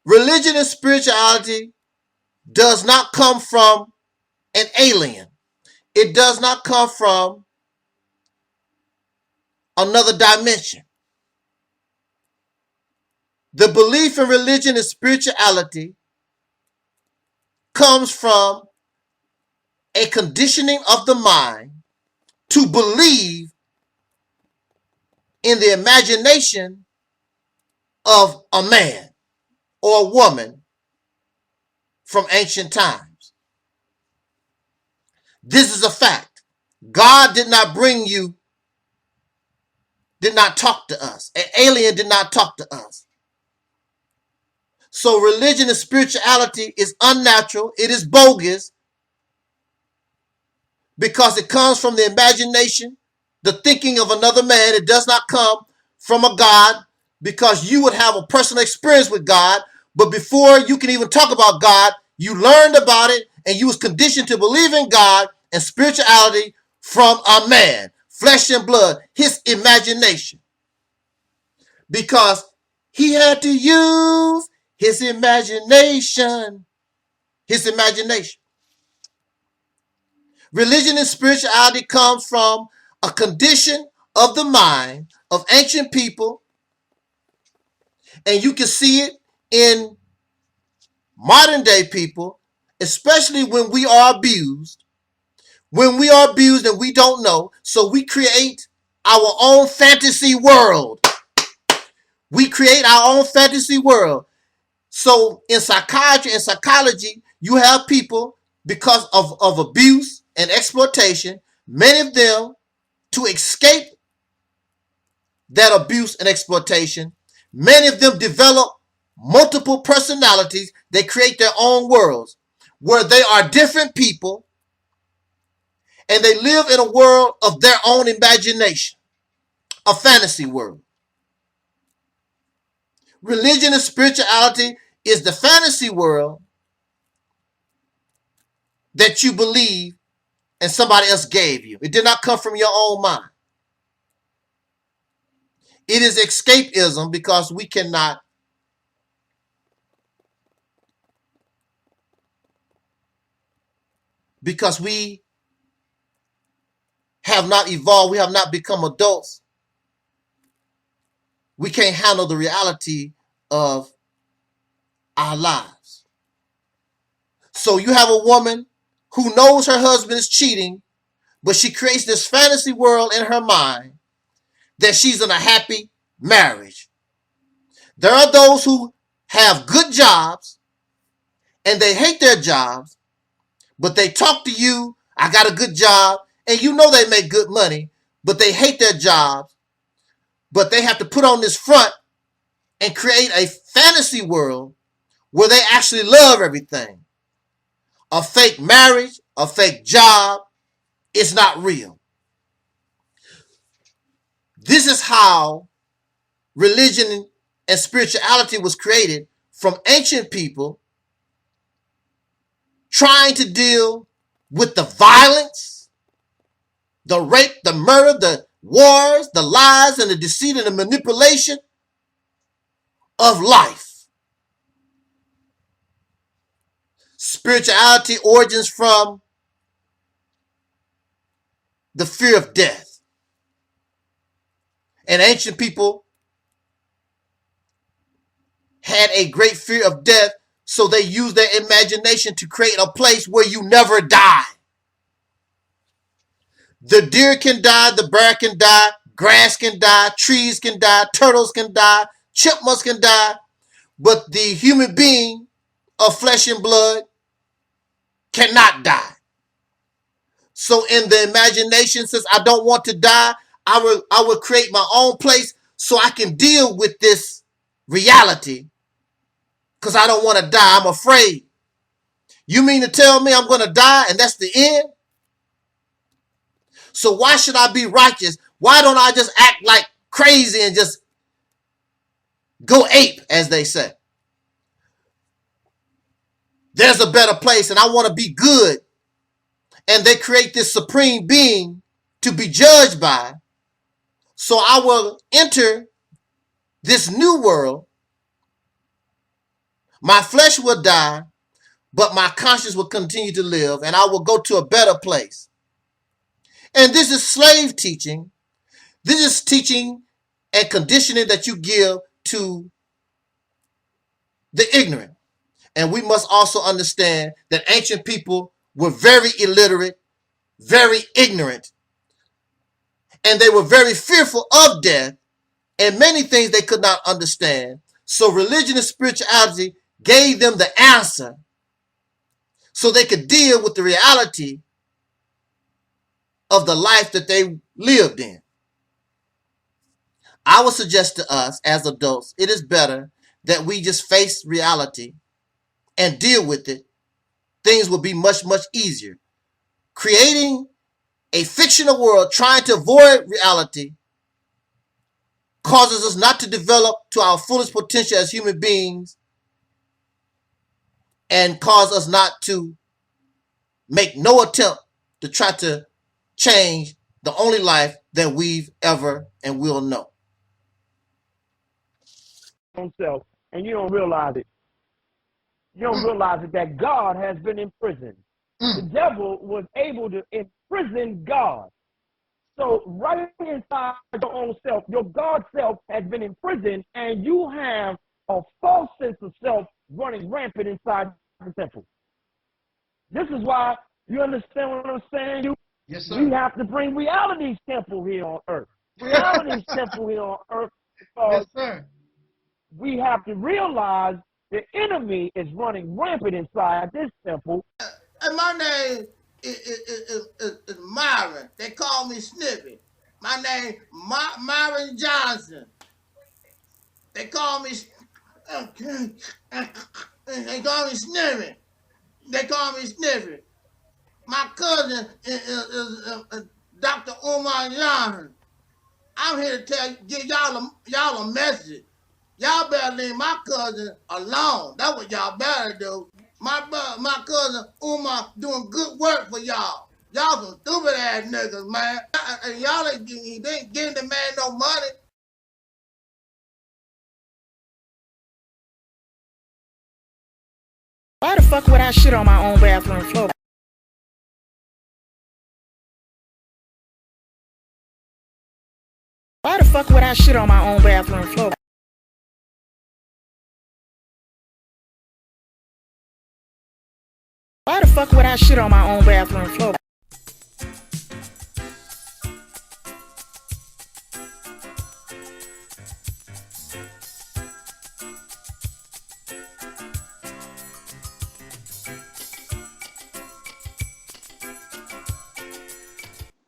Religion and spirituality does not come from an alien. It does not come from another dimension. The belief in religion and spirituality comes from a conditioning of the mind to believe in the imagination of a man or a woman from ancient times. This is a fact. God did not talk to us. An alien did not talk to us. So religion and spirituality is unnatural. It is bogus because it comes from the imagination, the thinking of another man. It does not come from a God because you would have a personal experience with God. But before you can even talk about God, you learned about it and you was conditioned to believe in God and spirituality from a man, flesh and blood, his imagination. Because he had to use his imagination. His imagination. Religion and spirituality comes from a condition of the mind of ancient people. And you can see it in modern day people, especially when we are abused. When we are abused and we don't know, so we create our own fantasy world. We create our own fantasy world. So in psychiatry and psychology, you have people, because of abuse and exploitation, many of them, to escape that abuse and exploitation, many of them develop multiple personalities. They create their own worlds where they are different people and they live in a world of their own imagination, a fantasy world. Religion and spirituality is the fantasy world that you believe and somebody else gave you. It did not come from your own mind. It is escapism because we cannot because we have not evolved, we have not become adults. We can't handle the reality of our lives. So you have a woman who knows her husband is cheating, but she creates this fantasy world in her mind that she's in a happy marriage. There are those who have good jobs and they hate their jobs, but they talk to you, I got a good job, and you know they make good money, but they hate their jobs, but they have to put on this front and create a fantasy world where they actually love everything. A fake marriage, a fake job, it's not real. This is how religion and spirituality was created from ancient people trying to deal with the violence, the rape, the murder, the wars, the lies, and the deceit and the manipulation of life. Spirituality origins from the fear of death. And ancient people had a great fear of death, so they used their imagination to create a place where you never die. The deer can die, the bear can die, grass can die, trees can die, turtles can die, chipmunks can die, but the human being of flesh and blood cannot die. So in the imagination, since I don't want to die, I will create my own place so I can deal with this reality because I don't want to die. I'm afraid. You mean to tell me I'm going to die and that's the end? So why should I be righteous? Why don't I just act like crazy and just go ape, as they say? There's a better place and I want to be good. And they create this supreme being to be judged by. So I will enter this new world. My flesh will die, but my conscience will continue to live, and I will go to a better place. And this is slave teaching. This is teaching and conditioning that you give to the ignorant. And we must also understand that ancient people were very illiterate, very ignorant, and they were very fearful of death, and many things they could not understand. So religion and spirituality gave them the answer so they could deal with the reality of the life that they lived in. I would suggest to us as adults, it is better that we just face reality and deal with it. Things will be much, much easier. Creating a fictional world, trying to avoid reality, causes us not to develop to our fullest potential as human beings, and cause us not to make no attempt to try to change the only life that we've ever and will know. Self, and you don't realize it. You don't realize it that God has been imprisoned. The devil was able to imprison God. So right inside your own self, your God self has been imprisoned, and you have a false sense of self running rampant inside the temple. This is why, you understand what I'm saying? Yes, sir. We have to bring reality's temple here on earth. Reality's temple here on earth, because yes, sir. We have to realize the enemy is running rampant inside this temple. And my name is Myron. They call me Sniffy. My name Myron Johnson. They call me Sniffy. They call me Sniffy. My cousin is Dr. Umar Johnson. I'm here to give y'all a message. Y'all better leave my cousin alone. That's what y'all better do. My cousin Umar doing good work for y'all. Y'all some stupid ass niggas, man. And y'all ain't giving the man no money. Why the fuck would I shit on my own bathroom floor? Why the fuck would I shit on my own bathroom floor? Why the fuck would I shit on my own bathroom floor?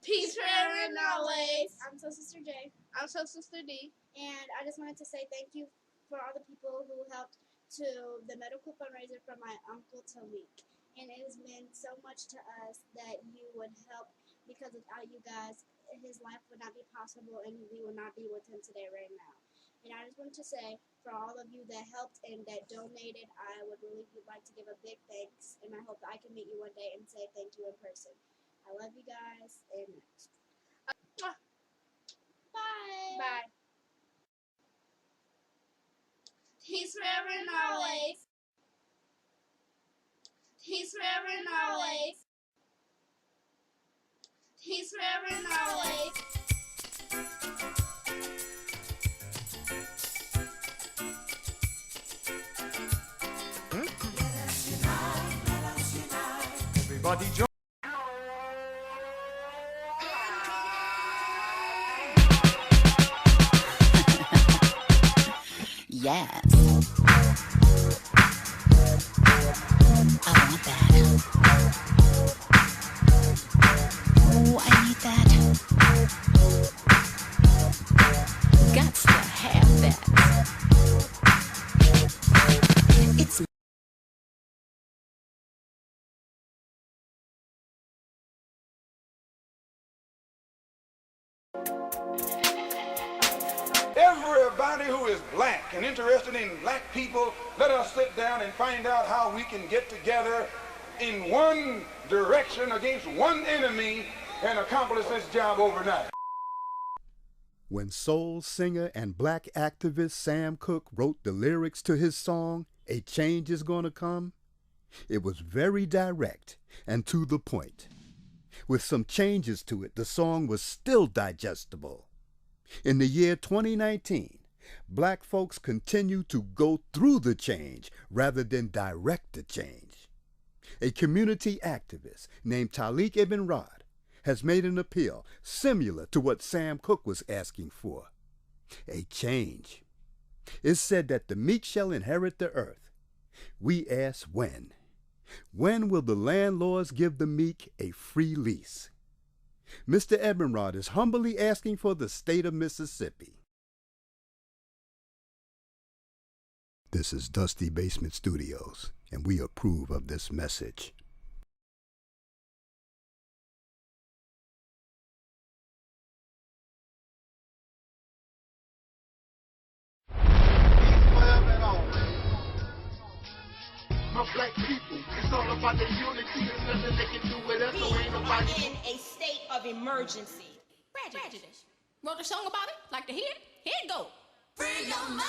Peace, forever and always. I'm so Sister J. I'm so Sister D. And I just wanted to say thank you for all the people who helped to the medical fundraiser for my uncle Taalik. And it has meant so much to us that you would help, because without you guys, his life would not be possible and we would not be with him today right now. And I just wanted to say, for all of you that helped and that donated, I would really like to give a big thanks, and I hope that I can meet you one day and say thank you in person. I love you guys, and bye. Bye. Peace forever and always. Peace forever and always. Peace forever and always. Everybody join. Yes. I want that. Oh, I need that. Gots to have that. It's Everybody who is black and interested in black people, let us sit down and find out how we can get together in one direction against one enemy and accomplish this job overnight. When soul singer and black activist Sam Cooke wrote the lyrics to his song, "A Change Is Gonna Come," it was very direct and to the point. With some changes to it, the song was still digestible. In the year 2019, black folks continue to go through the change rather than direct the change. A community activist named Taalik Ibn'rad has made an appeal similar to what Sam Cooke was asking for. A change. It's said that the meek shall inherit the earth. We ask when. When will the landlords give the meek a free lease? Mr. Ibn'rad is humbly asking for the state of Mississippi. This is Dusty Basement Studios, and we approve of this message. my black people. It's all about the unity. There's nothing they can do with us, so ain't nobody. We are in a state of emergency. Prejudice. Wrote a song about it? Like to hear it? Here it go. Free your mind.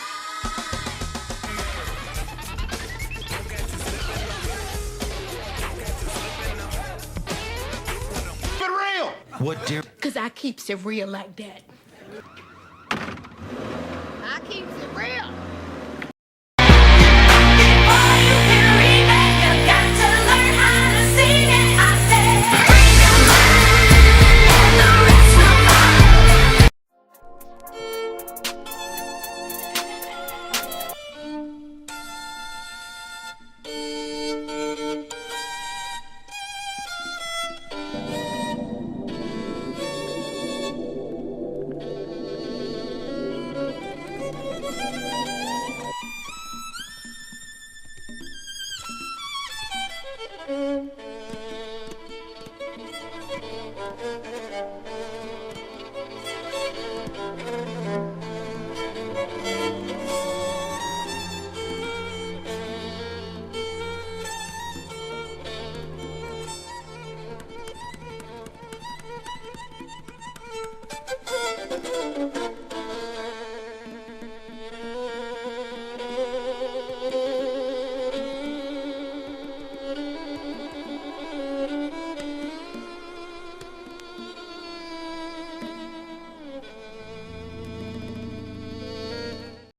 Keep it real. What dear? Cause I keeps it real like that. I keeps it real.